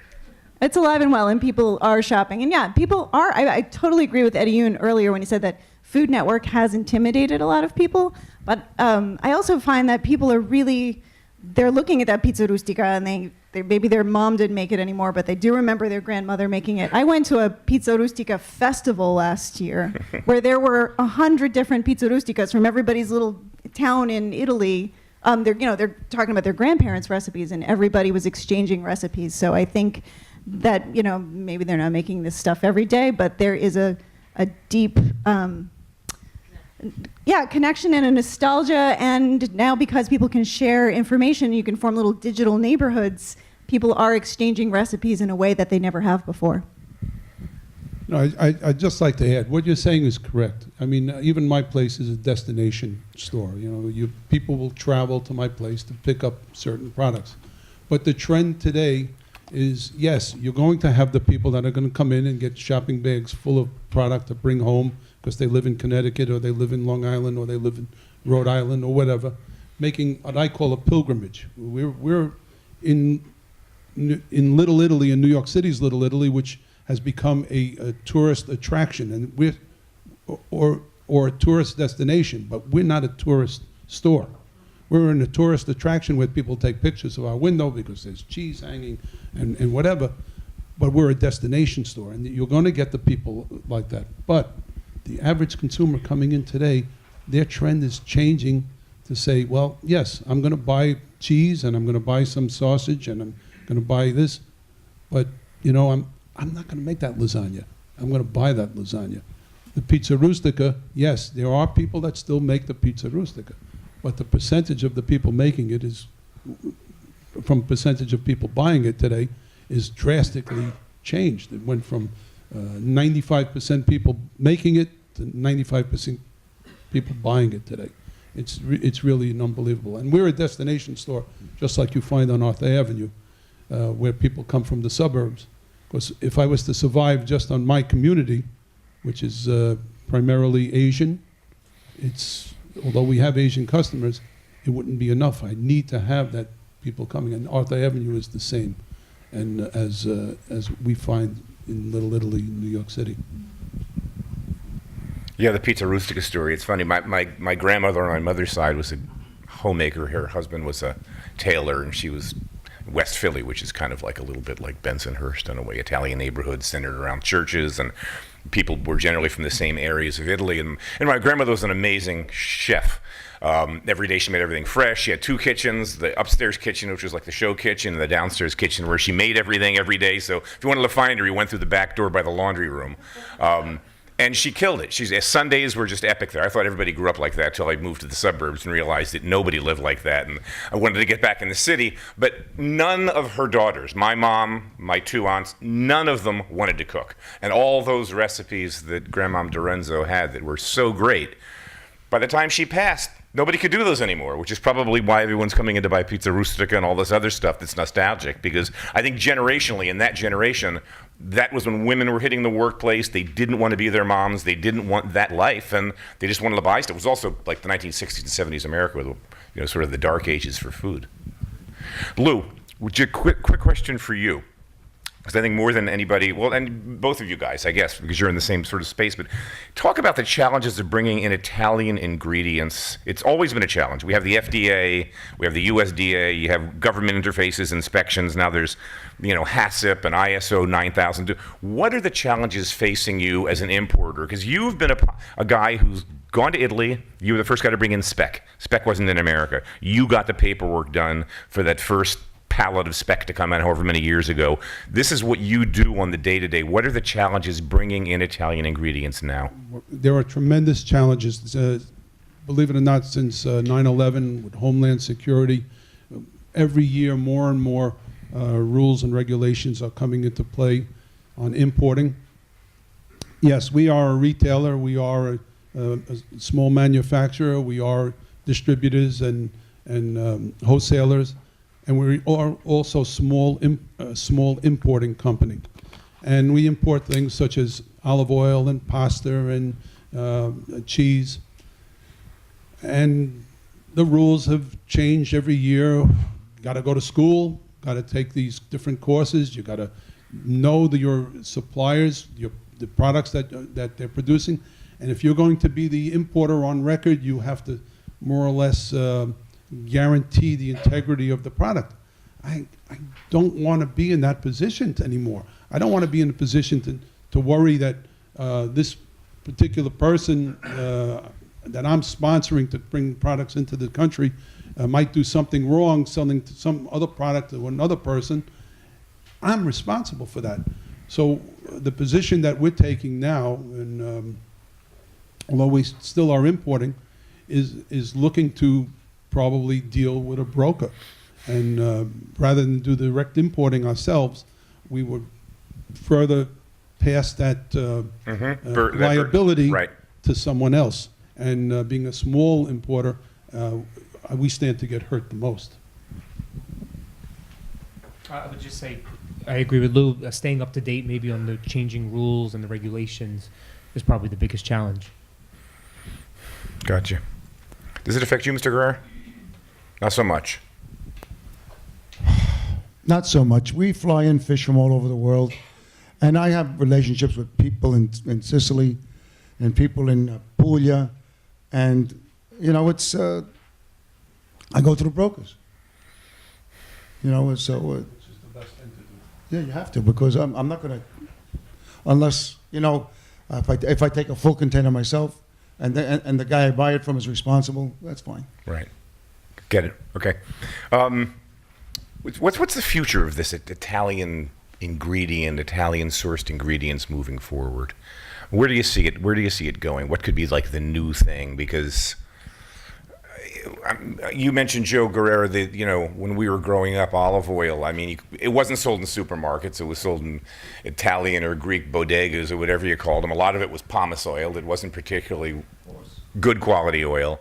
It's alive and well, and people are shopping. And yeah, people are. I totally agree with Eddie Yoon earlier when he said that Food Network has intimidated a lot of people. But I also find that people are really, they're looking at that Pizza Rustica, and they maybe their mom didn't make it anymore, but they do remember their grandmother making it. I went to a Pizza Rustica festival last year where there were 100 different Pizza Rusticas from everybody's little town in Italy. They're talking about their grandparents' recipes, and everybody was exchanging recipes. So I think that, maybe they're not making this stuff every day, but there is a deep connection and a nostalgia. And now, because people can share information, you can form little digital neighborhoods. People are exchanging recipes in a way that they never have before. No, I'd just like to add, what you're saying is correct. I mean, even my place is a destination store. People will travel to my place to pick up certain products. But the trend today is, yes, you're going to have the people that are going to come in and get shopping bags full of product to bring home because they live in Connecticut, or they live in Long Island, or they live in Rhode Island, or whatever, making what I call a pilgrimage. We're in Little Italy, in New York City's Little Italy, which has become a tourist attraction, and or a tourist destination, but we're not a tourist store. We're in a tourist attraction where people take pictures of our window because there's cheese hanging and whatever, but we're a destination store, and you're going to get the people like that. But the average consumer coming in today, their trend is changing to say, well, yes, I'm going to buy cheese, and I'm going to buy some sausage, and I'm going to buy this, but I'm not going to make that lasagna. I'm going to buy that lasagna. The Pizza Rustica, yes, there are people that still make the Pizza Rustica, but the percentage of the people making it is, from percentage of people buying it today, is drastically changed. It went from 95% people making it to 95% people buying it today. It's really unbelievable. And we're a destination store, just like you find on Arthur Avenue, where people come from the suburbs. Because if I was to survive just on my community, which is primarily Asian, although we have Asian customers, it wouldn't be enough. I need to have that people coming. And Arthur Avenue is the same, and as we find in Little Italy, New York City. Yeah, the Pizza Rustica story. It's funny. My grandmother on my mother's side was a homemaker. Her husband was a tailor, and she was West Philly, which is kind of like a little bit like Bensonhurst in a way, Italian neighborhood centered around churches, and people were generally from the same areas of Italy. And my grandmother was an amazing chef. Every day she made everything fresh. She had 2 kitchens, the upstairs kitchen, which was like the show kitchen, and the downstairs kitchen where she made everything every day. So if you wanted to find her, you went through the back door by the laundry room. And she killed it. Sundays were just epic there. I thought everybody grew up like that till I moved to the suburbs and realized that nobody lived like that. And I wanted to get back in the city. But none of her daughters, my mom, my 2 aunts, none of them wanted to cook. And all those recipes that Grandmom Dorenzo had that were so great, by the time she passed, nobody could do those anymore, which is probably why everyone's coming in to buy Pizza Rustica and all this other stuff that's nostalgic, because I think generationally, in that generation, that was when women were hitting the workplace. They didn't want to be their moms. They didn't want that life, and they just wanted to buy stuff. It was also like the 1960s and 70s America, where sort of the dark ages for food. Lou, quick question for you. Because I think more than anybody, well, and both of you guys, I guess, because you're in the same sort of space, but talk about the challenges of bringing in Italian ingredients. It's always been a challenge. We have the FDA, we have the USDA, you have government interfaces, inspections, now there's, HACCP and ISO 9000. What are the challenges facing you as an importer? Because you've been a guy who's gone to Italy. You were the first guy to bring in spec. Spec wasn't in America. You got the paperwork done for that first pallet of spec to come out however many years ago. This is what you do on the day-to-day. What are the challenges bringing in Italian ingredients now? There are tremendous challenges. Believe it or not, since 9/11, with Homeland Security, every year more and more rules and regulations are coming into play on importing. Yes, we are a retailer. We are a small manufacturer. We are distributors and wholesalers. And we are also small importing company. And we import things such as olive oil and pasta and cheese. And the rules have changed every year. Got to go to school, got to take these different courses. You got to know your suppliers, the products that they're producing. And if you're going to be the importer on record, you have to more or less guarantee the integrity of the product. I don't want to be in that position anymore. I don't want to be in a position to worry that this particular person that I'm sponsoring to bring products into the country might do something wrong, selling to some other product to another person. I'm responsible for that. So the position that we're taking now, and although we still are importing, is looking to probably deal with a broker. And rather than do direct importing ourselves, we would further pass that liability to someone else. And being a small importer, we stand to get hurt the most. I would just say, I agree with Lou. Staying up to date maybe on the changing rules and the regulations is probably the biggest challenge. Gotcha. Does it affect you, Mr. Gurrera? Not so much. Not so much. We fly in fish from all over the world, and I have relationships with people in Sicily and people in Puglia, and it's I go through brokers. So which is the best thing to do. Yeah, you have to, because I'm not gonna, unless if I take a full container myself, and the guy I buy it from is responsible, that's fine. Right. Get it. Okay. What's the future of this Italian sourced ingredients moving forward? Where do you see it? Where do you see it going? What could be like the new thing? Because you mentioned Joe Gurrera, when we were growing up, olive oil. I mean, it wasn't sold in supermarkets. It was sold in Italian or Greek bodegas or whatever you called them. A lot of it was pomace oil. It wasn't particularly good quality oil.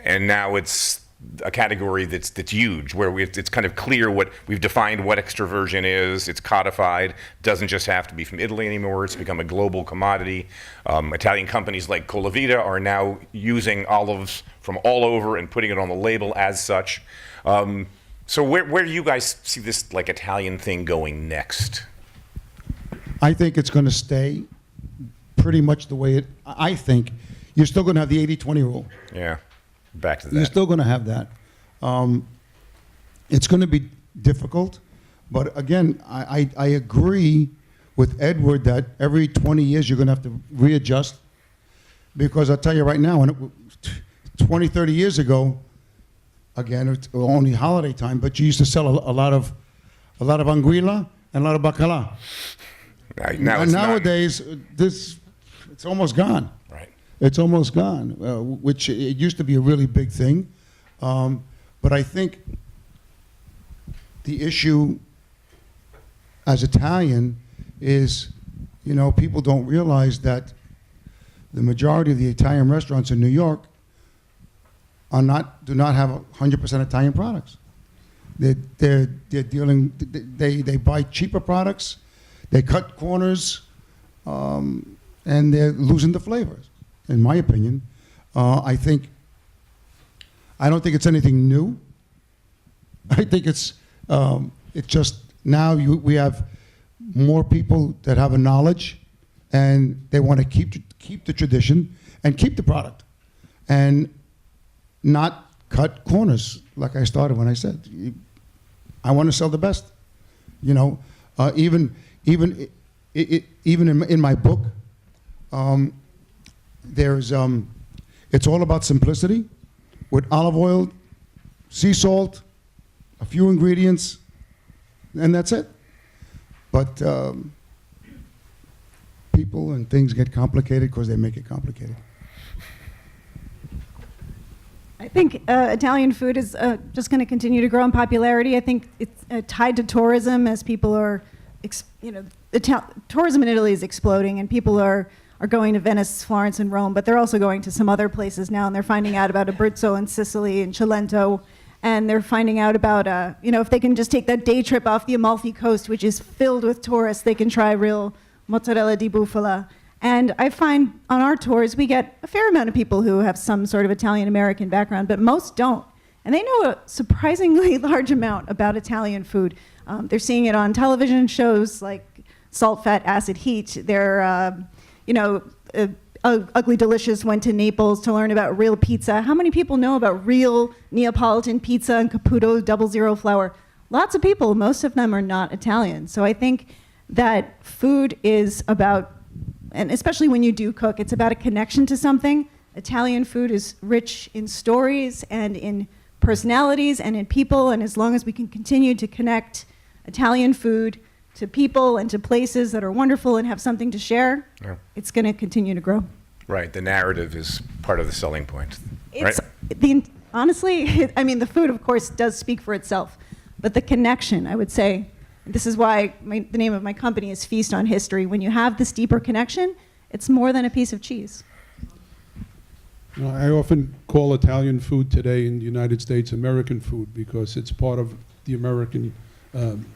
And now it's a category that's huge, where it's kind of clear we've defined what extra virgin is. It's codified. Doesn't just have to be from Italy anymore. It's become a global commodity. Italian companies like Colavita are now using olives from all over and putting it on the label as such. So where do you guys see this Italian thing going next? I think it's going to stay pretty much the way I think you're still going to have the 80-20 rule. Yeah. Back to that. You're still going to have that. It's going to be difficult, but again, I agree with Edward that every 20 years you're going to have to readjust, because I'll tell you right now, 20, 30 years ago, again, it's only holiday time, but you used to sell a lot of anguilla and a lot of bacala. Nowadays, it's almost gone. Right. It's almost gone, which it used to be a really big thing. But I think the issue as Italian is, people don't realize that the majority of the Italian restaurants in New York do not have 100% Italian products. They're dealing, they buy cheaper products, they cut corners, and they're losing the flavors. In my opinion, I think I don't think it's anything new. I think it's just now we have more people that have a knowledge, and they want to keep the tradition and keep the product, and not cut corners like I started when I said, I want to sell the best. You know, even in my book, there's it's all about simplicity, with olive oil, sea salt, a few ingredients, and that's it. But people and things get complicated because they make it complicated. I think Italian food is just going to continue to grow in popularity. I think it's tied to tourism, as people are, tourism in Italy is exploding, and people are going to Venice, Florence, and Rome, but they're also going to some other places now, and they're finding out about Abruzzo and Sicily and Cilento, and they're finding out about, if they can just take that day trip off the Amalfi Coast, which is filled with tourists, they can try real mozzarella di bufala. And I find on our tours, we get a fair amount of people who have some sort of Italian-American background, but most don't. And they know a surprisingly large amount about Italian food. They're seeing it on television shows like Salt, Fat, Acid, Heat. They're, Ugly Delicious went to Naples to learn about real pizza. How many people know about real Neapolitan pizza and Caputo 00 flour? Lots of people. Most of them are not Italian. So I think that food is about, and especially when you do cook, it's about a connection to something. Italian food is rich in stories and in personalities and in people, and as long as we can continue to connect Italian food to people and to places that are wonderful and have something to share, it's going to continue to grow. Right, the narrative is part of the selling point. It's right? Honestly, I mean, the food, of course, does speak for itself, but the connection, I would say, this is why the name of my company is Feast on History. When you have this deeper connection, it's more than a piece of cheese. I often call Italian food today in the United States American food because it's part of the American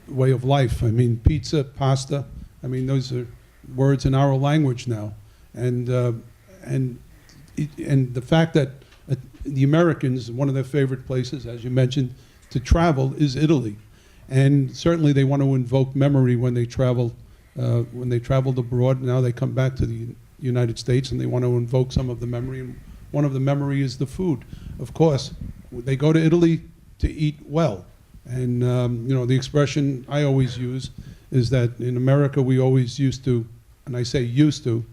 way of life. I mean, pizza, pasta, I mean, those are words in our language now. And the fact that the Americans, one of their favorite places, as you mentioned, to travel is Italy. And certainly they want to invoke memory when they traveled abroad. Now they come back to the United States and they want to invoke some of the memory. And one of the memory is the food. Of course, they go to Italy to eat well. And the expression I always use is that in America we always used to, and I say used to,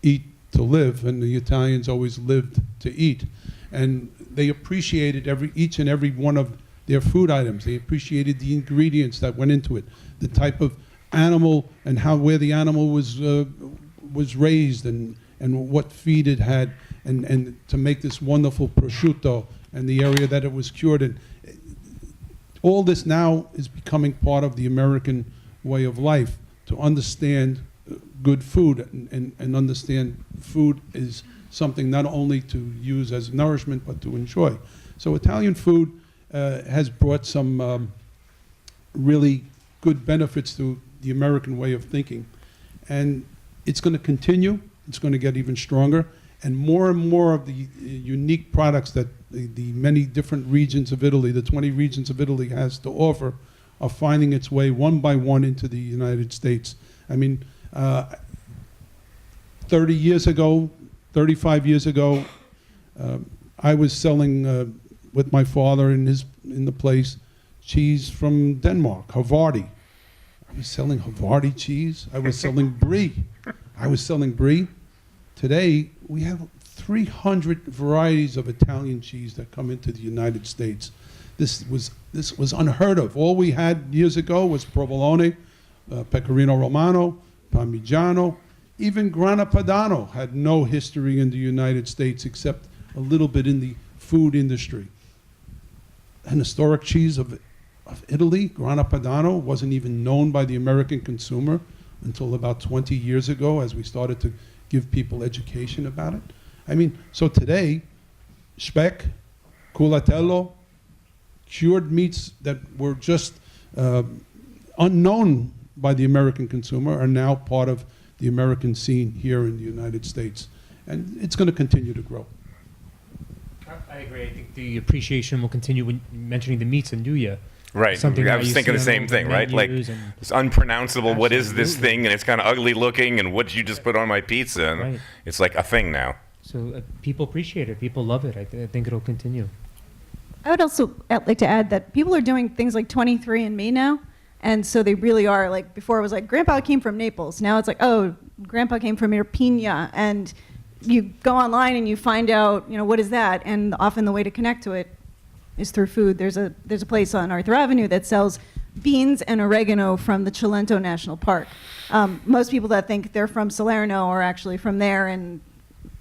eat to live, and the Italians always lived to eat. And they appreciated each and every one of their food items. They appreciated the ingredients that went into it, the type of animal and where the animal was raised and what feed it had, and to make this wonderful prosciutto and the area that it was cured in. All this now is becoming part of the American way of life, to understand good food and understand food is something not only to use as nourishment but to enjoy. So Italian food has brought some really good benefits to the American way of thinking. And it's going to continue. It's going to get even stronger. And more of the unique products that the many different regions of Italy, the 20 regions of Italy has to offer, are finding its way one by one into the United States. I mean, 30 years ago, 35 years ago, I was selling with my father in the place cheese from Denmark, Havarti. I was selling Havarti cheese. I was selling brie. Today, we have 300 varieties of Italian cheese that come into the United States. This was unheard of. All we had years ago was provolone, pecorino romano, parmigiano. Even grana padano had no history in the United States except a little bit in the food industry. An historic cheese of Italy, grana padano, wasn't even known by the American consumer until about 20 years ago, as we started to give people education about it. I mean, so today, speck, culatello, cured meats that were just unknown by the American consumer are now part of the American scene here in the United States. And it's going to continue to grow. I agree. I think the appreciation will continue when mentioning the meats in Nuya. Right. Something I that was you thinking see the on same the thing, right? Like, menus and- it's unpronounceable. What is this Absolutely. thing? And it's kind of ugly looking. And what did you just put on my pizza? And Right. it's like a thing now. So people appreciate it. People love it. I think it'll continue. I would also like to add that people are doing things like 23andMe now. And so they really are, like, before it was like, Grandpa came from Naples. Now it's like, oh, Grandpa came from Irpina. And you go online and you find out, what is that? And often the way to connect to it is through food. There's a place on Arthur Avenue that sells beans and oregano from the Cilento National Park. Most people that think they're from Salerno are actually from there, and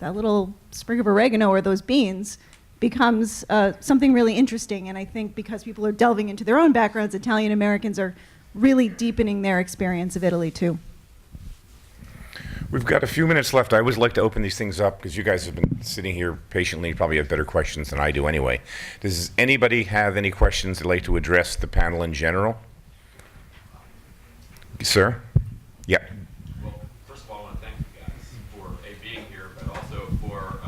that little sprig of oregano or those beans becomes something really interesting. And I think because people are delving into their own backgrounds, Italian Americans are really deepening their experience of Italy too. We've got a few minutes left. I always like to open these things up because you guys have been sitting here patiently. You probably have better questions than I do anyway. Does anybody have any questions they'd like to address the panel in general? Sir? Yeah. Well, first of all, I want to thank you guys for being here, but also for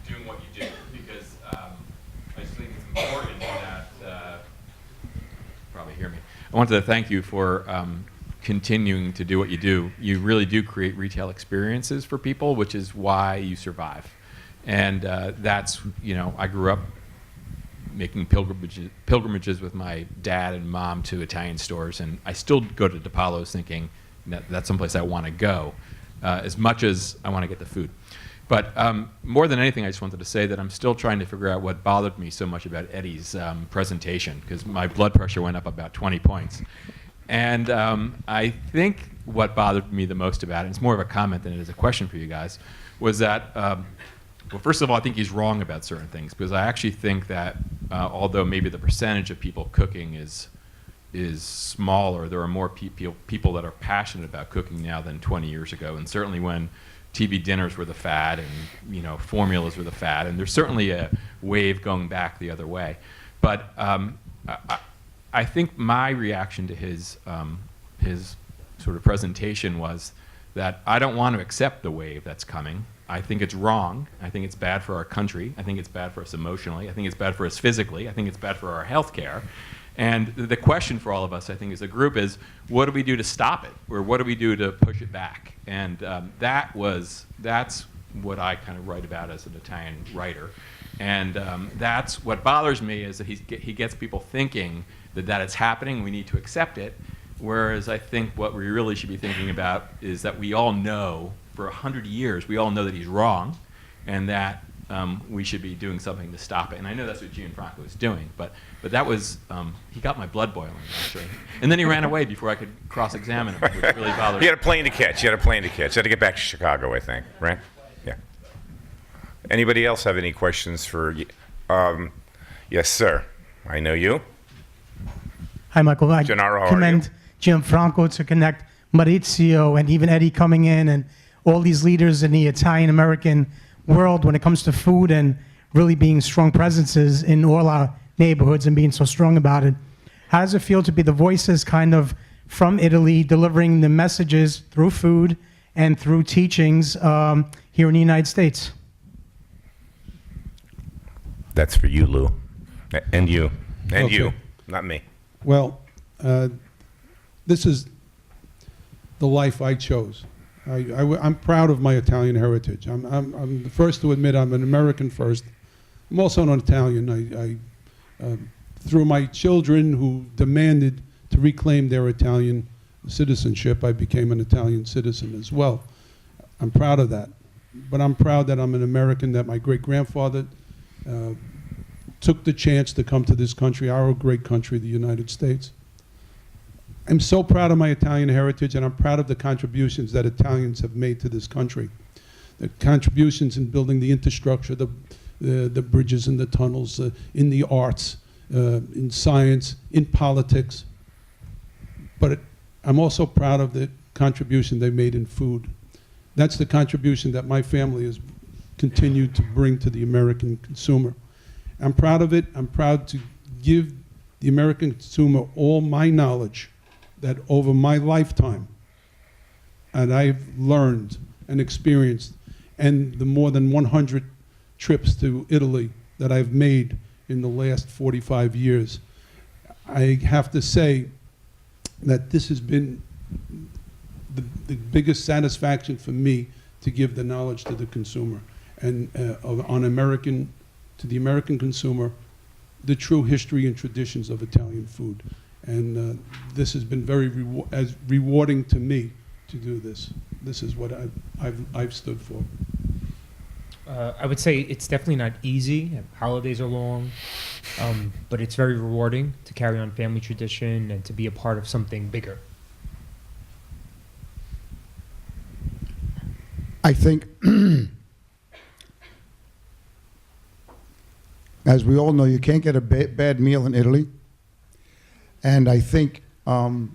doing what you do, because I just think it's important that probably hear me. I wanted to thank you for continuing to do what you do. You really do create retail experiences for people, which is why you survive. And that's, I grew up making pilgrimages with my dad and mom to Italian stores, and I still go to DiPalo's thinking that's someplace I want to go, as much as I want to get the food. But more than anything, I just wanted to say that I'm still trying to figure out what bothered me so much about Eddy's presentation, because my blood pressure went up about 20 points. And I think what bothered me the most about it, and it's more of a comment than it is a question for you guys, was that, well, first of all, I think he's wrong about certain things, because I actually think that although maybe the percentage of people cooking is smaller, there are more people that are passionate about cooking now than 20 years ago, and certainly when TV dinners were the fad and formulas were the fad, and there's certainly a wave going back the other way. But I think my reaction to his sort of presentation was that I don't want to accept the wave that's coming. I think it's wrong. I think it's bad for our country. I think it's bad for us emotionally. I think it's bad for us physically. I think it's bad for our health care. And the question for all of us, I think, as a group is, what do we do to stop it? Or what do we do to push it back? And that's what I kind of write about as an Italian writer. And that's what bothers me, is that he gets people thinking that it's happening, we need to accept it. Whereas I think what we really should be thinking about is that we all know, for 100 years, we all know that he's wrong, and that we should be doing something to stop it. And I know that's what Gianfranco was doing, but that was, he got my blood boiling, actually. And then he ran away before I could cross-examine him, which really bothered me. You had a plane to catch. You had to get back to Chicago, I think, right? Yeah. Anybody else have any questions for you? Yes, sir. I know you. Hi, Michael. I Gennaro, how are commend Gianfranco to connect Maurizio and even Eddy coming in, and all these leaders in the Italian-American world when it comes to food, and really being strong presences in all our neighborhoods and being so strong about it. How does it feel to be the voices kind of from Italy, delivering the messages through food and through teachings here in the United States? That's for you, Lou. And you. And Okay. you. Not me. Well, this is the life I chose. I'm proud of my Italian heritage. I'm the first to admit I'm an American first. I'm also an Italian. Through my children who demanded to reclaim their Italian citizenship, I became an Italian citizen as well. I'm proud of that. But I'm proud that I'm an American, that my great-grandfather took the chance to come to this country, our great country, the United States. I'm so proud of my Italian heritage, and I'm proud of the contributions that Italians have made to this country. The contributions in building the infrastructure, the bridges and the tunnels, in the arts, in science, in politics. But I'm also proud of the contribution they made in food. That's the contribution that my family has continued to bring to the American consumer. I'm proud of it. I'm proud to give the American consumer all my knowledge that over my lifetime, and I've learned and experienced, and the more than 100 trips to Italy that I've made in the last 45 years, I have to say that this has been the biggest satisfaction for me to give the knowledge to the consumer and to the American consumer, the true history and traditions of Italian food. And this has been very rewarding to me to do this. This is what I've stood for. I would say it's definitely not easy. Holidays are long, but it's very rewarding to carry on family tradition and to be a part of something bigger. I think, as we all know, you can't get a bad meal in Italy. And I think I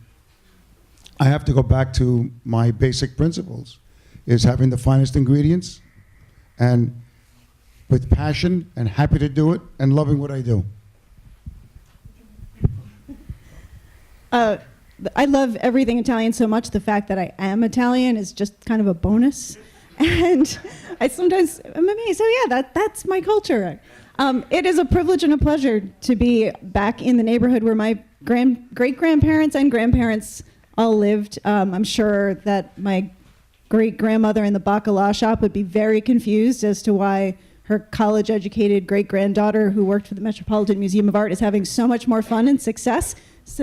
have to go back to my basic principles, is having the finest ingredients and with passion and happy to do it and loving what I do. I love everything Italian so much. The fact that I am Italian is just kind of a bonus. And I sometimes am amazed. So yeah, that's my culture. It is a privilege and a pleasure to be back in the neighborhood where my great-grandparents and grandparents all lived. I'm sure that my great-grandmother in the bacala shop would be very confused as to why her college-educated great-granddaughter who worked for the Metropolitan Museum of Art is having so much more fun and success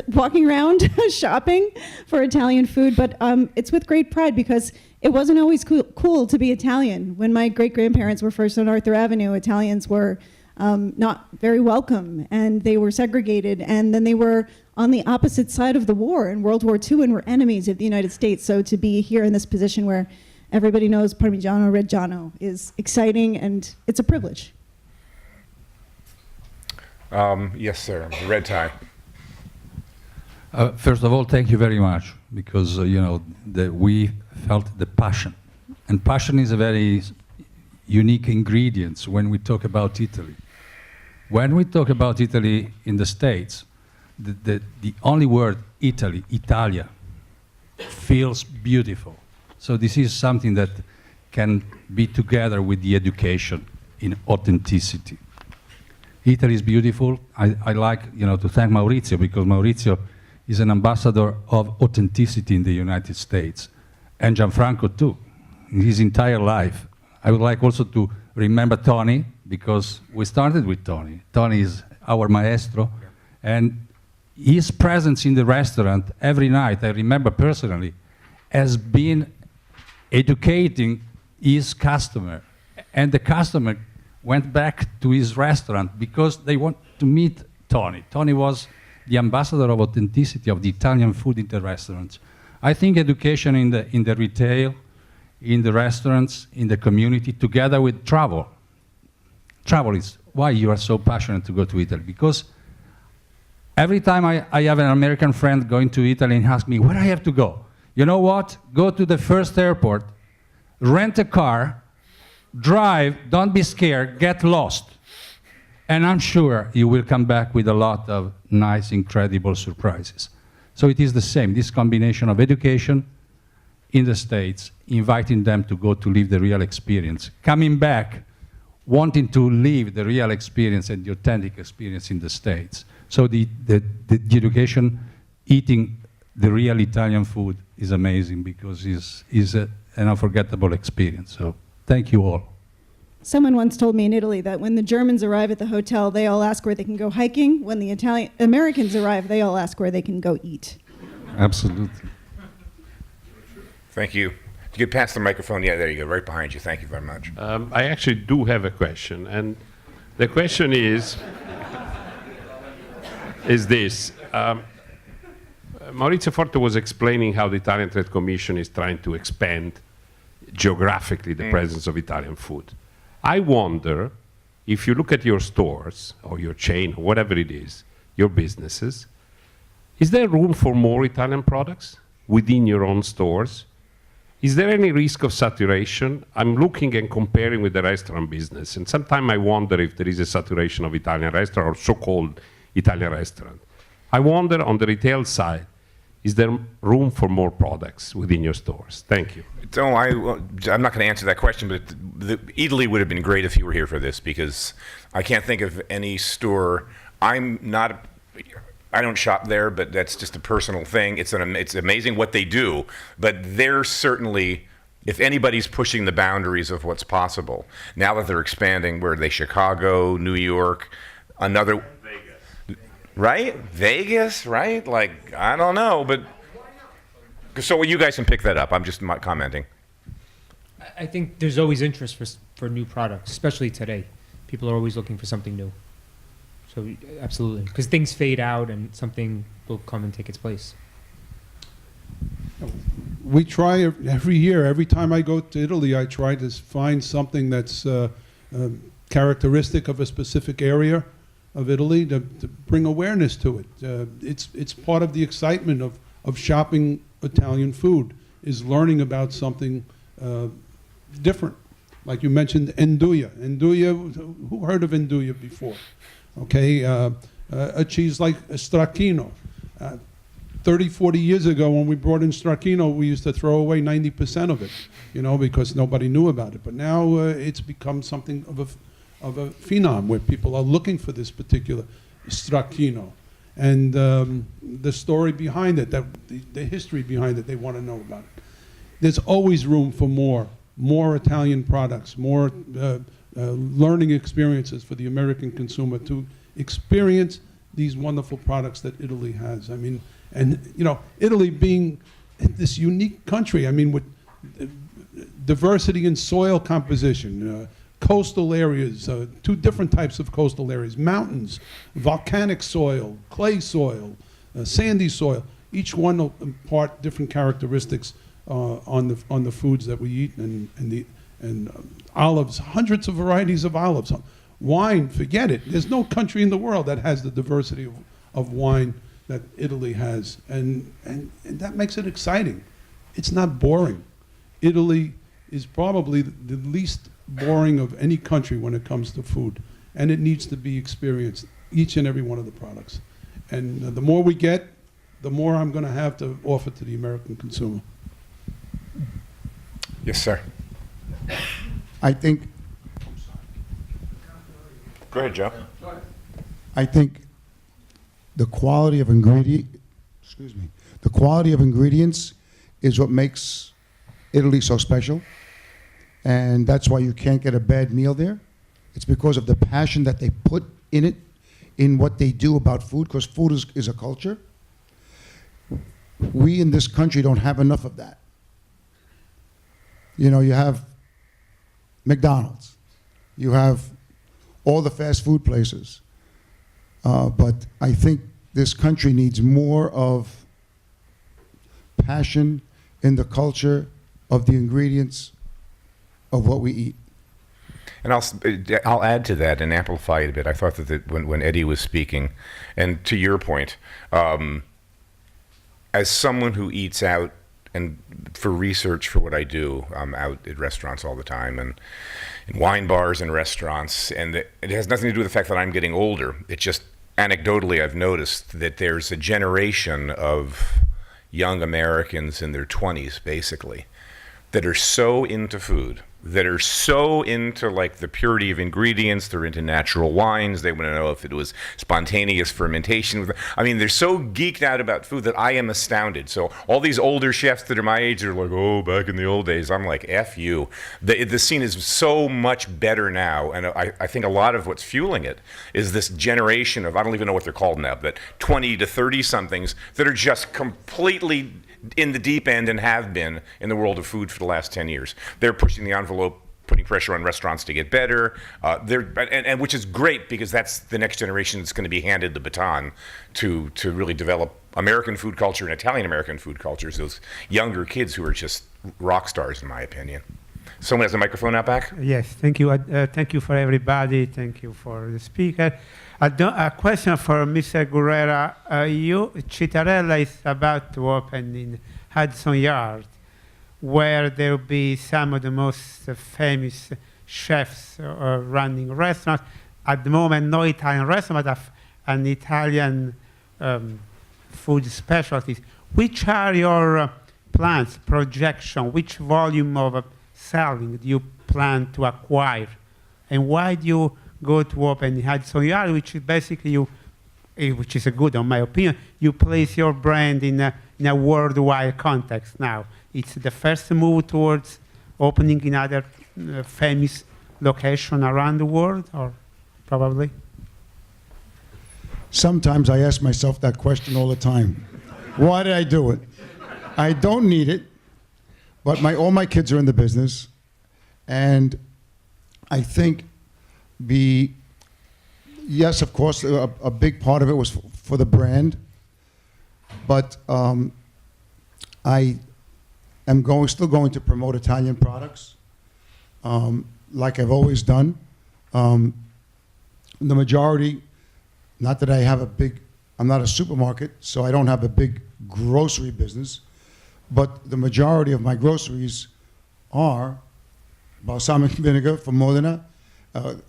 walking around shopping for Italian food. But it's with great pride because it wasn't always cool to be Italian. When my great-grandparents were first on Arthur Avenue, Italians were not very welcome, and they were segregated, and then they were on the opposite side of the war in World War II and were enemies of the United States. So to be here in this position where everybody knows Parmigiano Reggiano is exciting, and it's a privilege. Yes, sir. Red tie. First of all, thank you very much, because we felt the passion, and passion is a very unique ingredient when we talk about Italy. When we talk about Italy in the States, the only word Italy, Italia, feels beautiful. So this is something that can be together with the education in authenticity. Italy is beautiful. I like to thank Maurizio, because Maurizio is an ambassador of authenticity in the United States, and Gianfranco too, in his entire life. I would like also to remember Tony, because we started with Tony. Tony is our maestro, and his presence in the restaurant every night, I remember personally, has been educating his customer. And the customer went back to his restaurant because they want to meet Tony. Tony was the ambassador of authenticity of the Italian food in the restaurants. I think education in the retail, in the restaurants, in the community, together with travel. Travel is why you are so passionate to go to Italy, because every time I have an American friend going to Italy and ask me, where I have to go? You know what? Go to the first airport, rent a car, drive, don't be scared, get lost. And I'm sure you will come back with a lot of nice, incredible surprises. So it is the same, this combination of education in the States, inviting them to go to live the real experience, coming back, wanting to live the real experience and the authentic experience in the States. So the education, eating the real Italian food is amazing, because it's an unforgettable experience. So thank you all. Someone once told me in Italy that when the Germans arrive at the hotel, they all ask where they can go hiking. When the Americans arrive, they all ask where they can go eat. Absolutely. Thank you. You could pass the microphone. Yeah, there you go, right behind you. Thank you very much. I actually do have a question, and the question is this. Maurizio Forte was explaining how the Italian Trade Commission is trying to expand geographically the presence of Italian food. I wonder if you look at your stores or your chain or whatever it is, your businesses, is there room for more Italian products within your own stores? Is there any risk of saturation? I'm looking and comparing with the restaurant business, and sometimes I wonder if there is a saturation of Italian restaurant or so-called Italian restaurant. I wonder on the retail side, Is there room for more products within your stores? Thank you. No, I'm not going to answer that question, but Italy would have been great if you were here for this, because I can't think of any store. I don't shop there, but that's just a personal thing. It's amazing what they do, but they're certainly, if anybody's pushing the boundaries of what's possible, now that they're expanding, where are they? Chicago, New York, another... Right? Vegas, right? Like, I don't know, but... So you guys can pick that up. I'm just commenting. I think there's always interest for new products, especially today. People are always looking for something new. So absolutely, because things fade out and something will come and take its place. We try every year. Every time I go to Italy, I try to find something that's characteristic of a specific area of Italy to bring awareness to it. It's part of the excitement of shopping Italian food, is learning about something different. Like you mentioned, Nduja. Nduja, who heard of Nduja before? Okay, a cheese like a stracchino. 30, 40 years ago, when we brought in stracchino, we used to throw away 90% of it, because nobody knew about it. But now it's become something of a phenom where people are looking for this particular stracchino. And the story behind it, the history behind it, they want to know about it. There's always room for more Italian products, more learning experiences for the American consumer to experience these wonderful products that Italy has. I mean, and Italy being this unique country, I mean, with diversity in soil composition, coastal areas, two different types of coastal areas, mountains, volcanic soil, clay soil, sandy soil. Each one will impart different characteristics on the foods that we eat, and olives, hundreds of varieties of olives. Wine, forget it. There's no country in the world that has the diversity of wine that Italy has, and that makes it exciting. It's not boring. Italy is probably the least boring of any country when it comes to food, and it needs to be experienced, each and every one of the products. And the more we get, the more I'm going to have to offer to the American consumer. Yes, sir. I think Go ahead, Joe. I think the quality of the quality of ingredients is what makes Italy so special, and that's why you can't get a bad meal there. It's because of the passion that they put in it, in what they do about food, because food is a culture. We in this country don't have enough of that. You have McDonald's, you have all the fast food places, but I think this country needs more of passion in the culture of the ingredients of what we eat. And I'll add to that and amplify it a bit. I thought that when Eddy was speaking, and to your point, as someone who eats out, and for research for what I do, I'm out at restaurants all the time, and in wine bars and restaurants, and it has nothing to do with the fact that I'm getting older. It's just anecdotally I've noticed that there's a generation of young Americans in their 20s, basically, that are so into food, that are so into like the purity of ingredients. They're into natural wines. They want to know if it was spontaneous fermentation. I mean, they're so geeked out about food that I am astounded. So all these older chefs that are my age are like, oh, back in the old days. I'm like, F you. The scene is so much better now. And I think a lot of what's fueling it is this generation of, I don't even know what they're called now, but 20 to 30 somethings that are just completely in the deep end and have been in the world of food for the last 10 years. They're pushing the envelope, putting pressure on restaurants to get better, and which is great, because that's the next generation that's going to be handed the baton to really develop American food culture and Italian American food cultures, those younger kids who are just rock stars, in my opinion. Someone has a microphone out back? Yes, thank you. Thank you for everybody. Thank you for the speaker. A question for Mr. Gurrera. Citarella is about to open in Hudson Yard, where there will be some of the most famous chefs running restaurants. At the moment, no Italian restaurant, but an Italian food specialties. Which are your plans, projection? Which volume of selling do you plan to acquire? And why do you go to open Hudson Yard, which is basically you, which is a good, in my opinion, you place your brand in a worldwide context now. It's the first move towards opening in other famous location around the world, or probably? Sometimes I ask myself that question all the time. Why did I do it? I don't need it, but all my kids are in the business, and I think yes, of course, a big part of it was for the brand, but I am still going to promote Italian products, like I've always done. The majority, not that I have I'm not a supermarket, so I don't have a big grocery business, but the majority of my groceries are balsamic vinegar from Modena,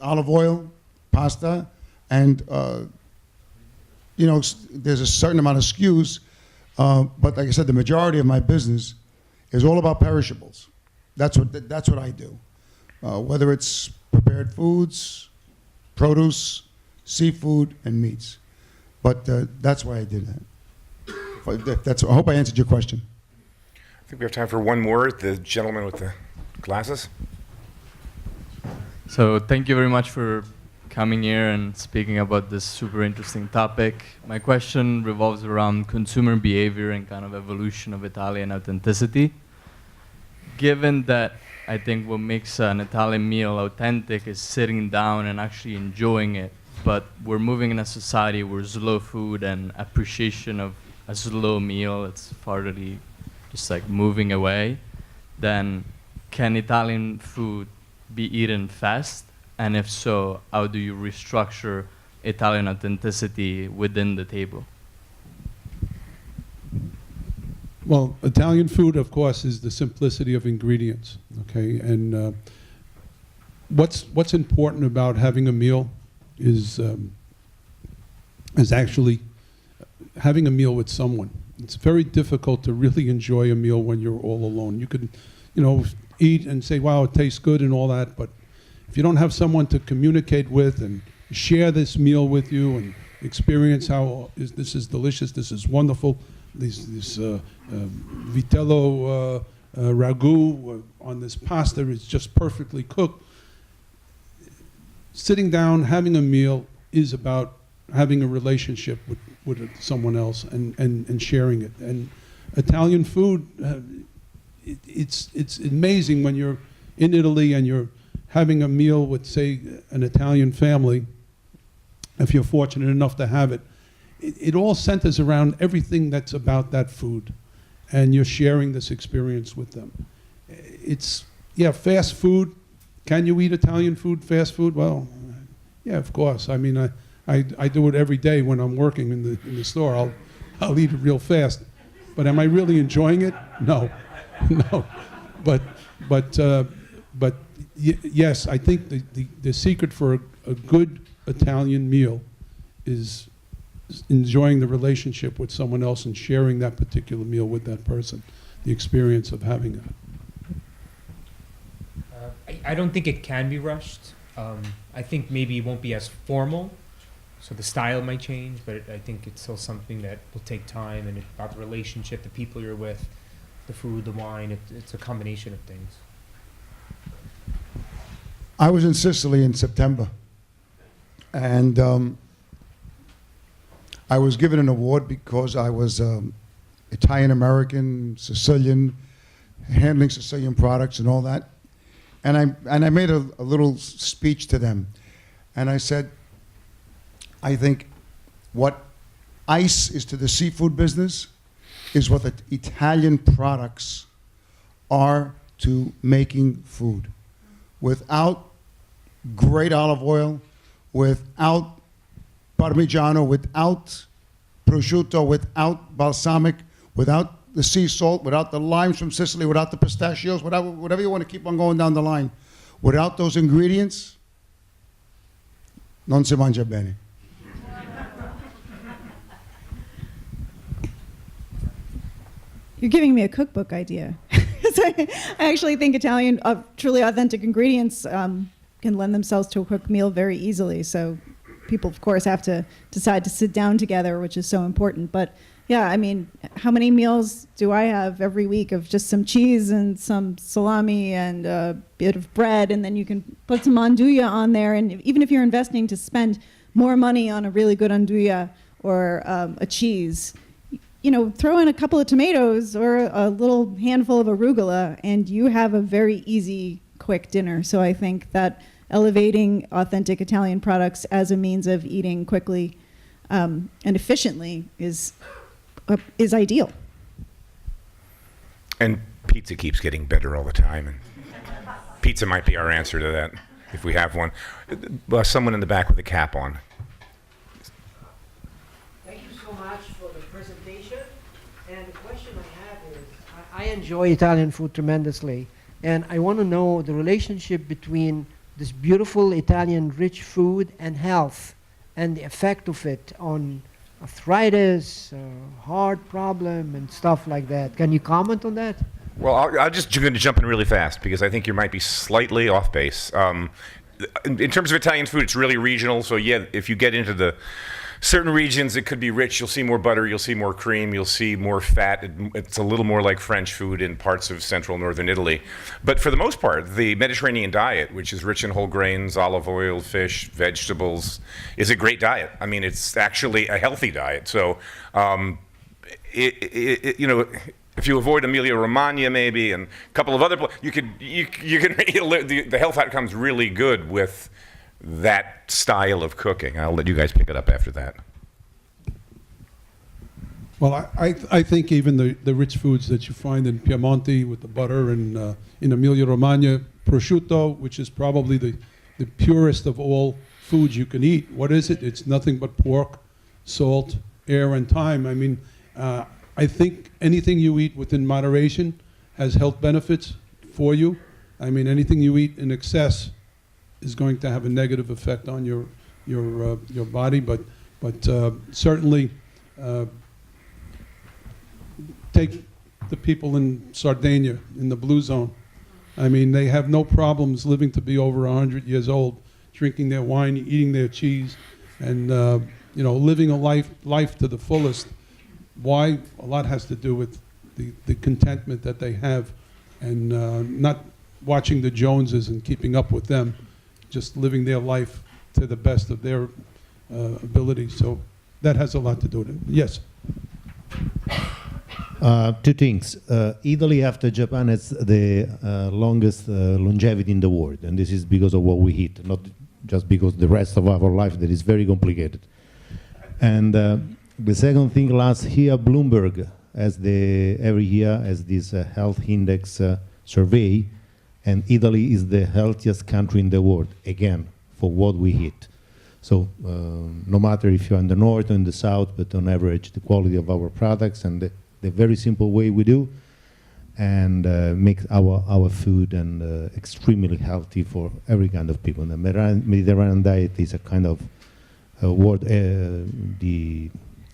olive oil, pasta, and there's a certain amount of SKUs, but like I said, the majority of my business is all about perishables. That's what I do, whether it's prepared foods, produce, seafood, and meats. But that's why I did that. I hope I answered your question. I think we have time for one more. The gentleman with the glasses. So thank you very much for coming here and speaking about this super interesting topic. My question revolves around consumer behavior and kind of evolution of Italian authenticity. Given that I think what makes an Italian meal authentic is sitting down and actually enjoying it, but we're moving in a society where slow food and appreciation of a slow meal, it's fartherly just like moving away, then can Italian food be eaten fast? And if so, how do you restructure Italian authenticity within the table? Well, Italian food, of course, is the simplicity of ingredients, okay? And what's important about having a meal is actually having a meal with someone. It's very difficult to really enjoy a meal when you're all alone. You could, eat and say, wow, it tastes good and all that, but if you don't have someone to communicate with and share this meal with you and experience this is delicious, this is wonderful, this vitello ragu on this pasta is just perfectly cooked. Sitting down, having a meal is about having a relationship with someone else and sharing it. And Italian food, it's amazing when you're in Italy and you're having a meal with, say, an Italian family, if you're fortunate enough to have it. It all centers around everything that's about that food, and you're sharing this experience with them. Fast food. Can you eat Italian food, fast food? Well, yeah, of course. I mean, I do it every day when I'm working in the store. I'll eat it real fast. But am I really enjoying it? No, no. But yes, I think the secret for a good Italian meal is enjoying the relationship with someone else and sharing that particular meal with that person, the experience of having it. I don't think it can be rushed. I think maybe it won't be as formal, so the style might change, but I think it's still something that will take time, and it's about the relationship, the people you're with, the food, the wine. It's a combination of things. I was in Sicily in September, and I was given an award because I was Italian-American, Sicilian, handling Sicilian products and all that. And I made a little speech to them. And I said, I think what ice is to the seafood business is what the Italian products are to making food. Without great olive oil, without Parmigiano, without prosciutto, without balsamic, without the sea salt, without the limes from Sicily, without the pistachios, whatever you want to keep on going down the line. Without those ingredients, non si mangia bene. You're giving me a cookbook idea. I actually think Italian, truly authentic ingredients can lend themselves to a quick meal very easily. So people, of course, have to decide to sit down together, which is so important. But yeah, I mean, how many meals do I have every week of just some cheese and some salami and a bit of bread, and then you can put some andouille on there. And even if you're investing to spend more money on a really good andouille or a cheese, you know, throw in a couple of tomatoes or a little handful of arugula, and you have a very easy, quick dinner. So I think that elevating authentic Italian products as a means of eating quickly and efficiently is ideal. And pizza keeps getting better all the time, and pizza might be our answer to that if we have one. Someone in the back with a cap on. Thank you so much for the presentation. And the question I have is, I enjoy Italian food tremendously, and I want to know the relationship between this beautiful Italian rich food and health, and the effect of it on arthritis, heart problem, and stuff like that. Can you comment on that? Well, I'm just going to jump in really fast because I think you might be slightly off base. In terms of Italian food, it's really regional. So yeah, if you get into the certain regions, it could be rich. You'll see more butter, you'll see more cream, you'll see more fat. It's a little more like French food in parts of central northern Italy. But for the most part, the Mediterranean diet, which is rich in whole grains, olive oil, fish, vegetables, is a great diet. I mean, it's actually a healthy diet. So, you know, if you avoid Emilia-Romagna maybe and a couple of other, you can the health outcome's really good with that style of cooking. I'll let you guys pick it up after that. Well, I think even the rich foods that you find in Piemonte with the butter and in Emilia-Romagna, prosciutto, which is probably the purest of all foods you can eat. What is it? It's nothing but pork, salt, air, and thyme. I mean, I think anything you eat within moderation has health benefits for you. I mean, anything you eat in excess is going to have a negative effect on your body, but certainly take the people in Sardinia in the blue zone. I mean, they have no problems living to be over 100 years old, drinking their wine, eating their cheese, and you know, living a life to the fullest. Why? A lot has to do with the contentment that they have, and not watching the Joneses and keeping up with them. Just living their life to the best of their ability. So that has a lot to do with it. Yes? Two things. Italy, after Japan, has the longest longevity in the world, and this is because of what we eat, not just because the rest of our life that is very complicated. And the second thing, last year, Bloomberg, every year, has this health index survey, and Italy is the healthiest country in the world, again, for what we eat. So no matter if you're in the north or in the south, but on average, the quality of our products and the very simple way we do, and make our food and extremely healthy for every kind of people. The Mediterranean diet is a kind of world, the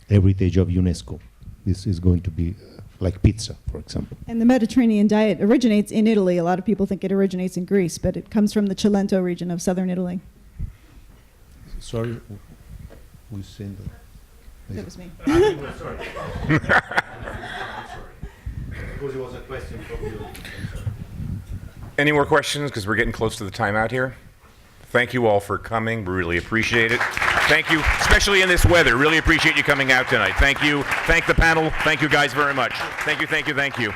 heritage of UNESCO. This is going to be like pizza, for example. And the Mediterranean diet originates in Italy. A lot of people think it originates in Greece, but it comes from the Cilento region of southern Italy. Sorry, who's saying that? That was me. Sorry. Because it was a question from you. Any more questions? Because we're getting close to the timeout here. Thank you all for coming. We really appreciate it. Thank you, especially in this weather. Really appreciate you coming out tonight. Thank you. Thank the panel. Thank you guys very much. Thank you, thank you, thank you.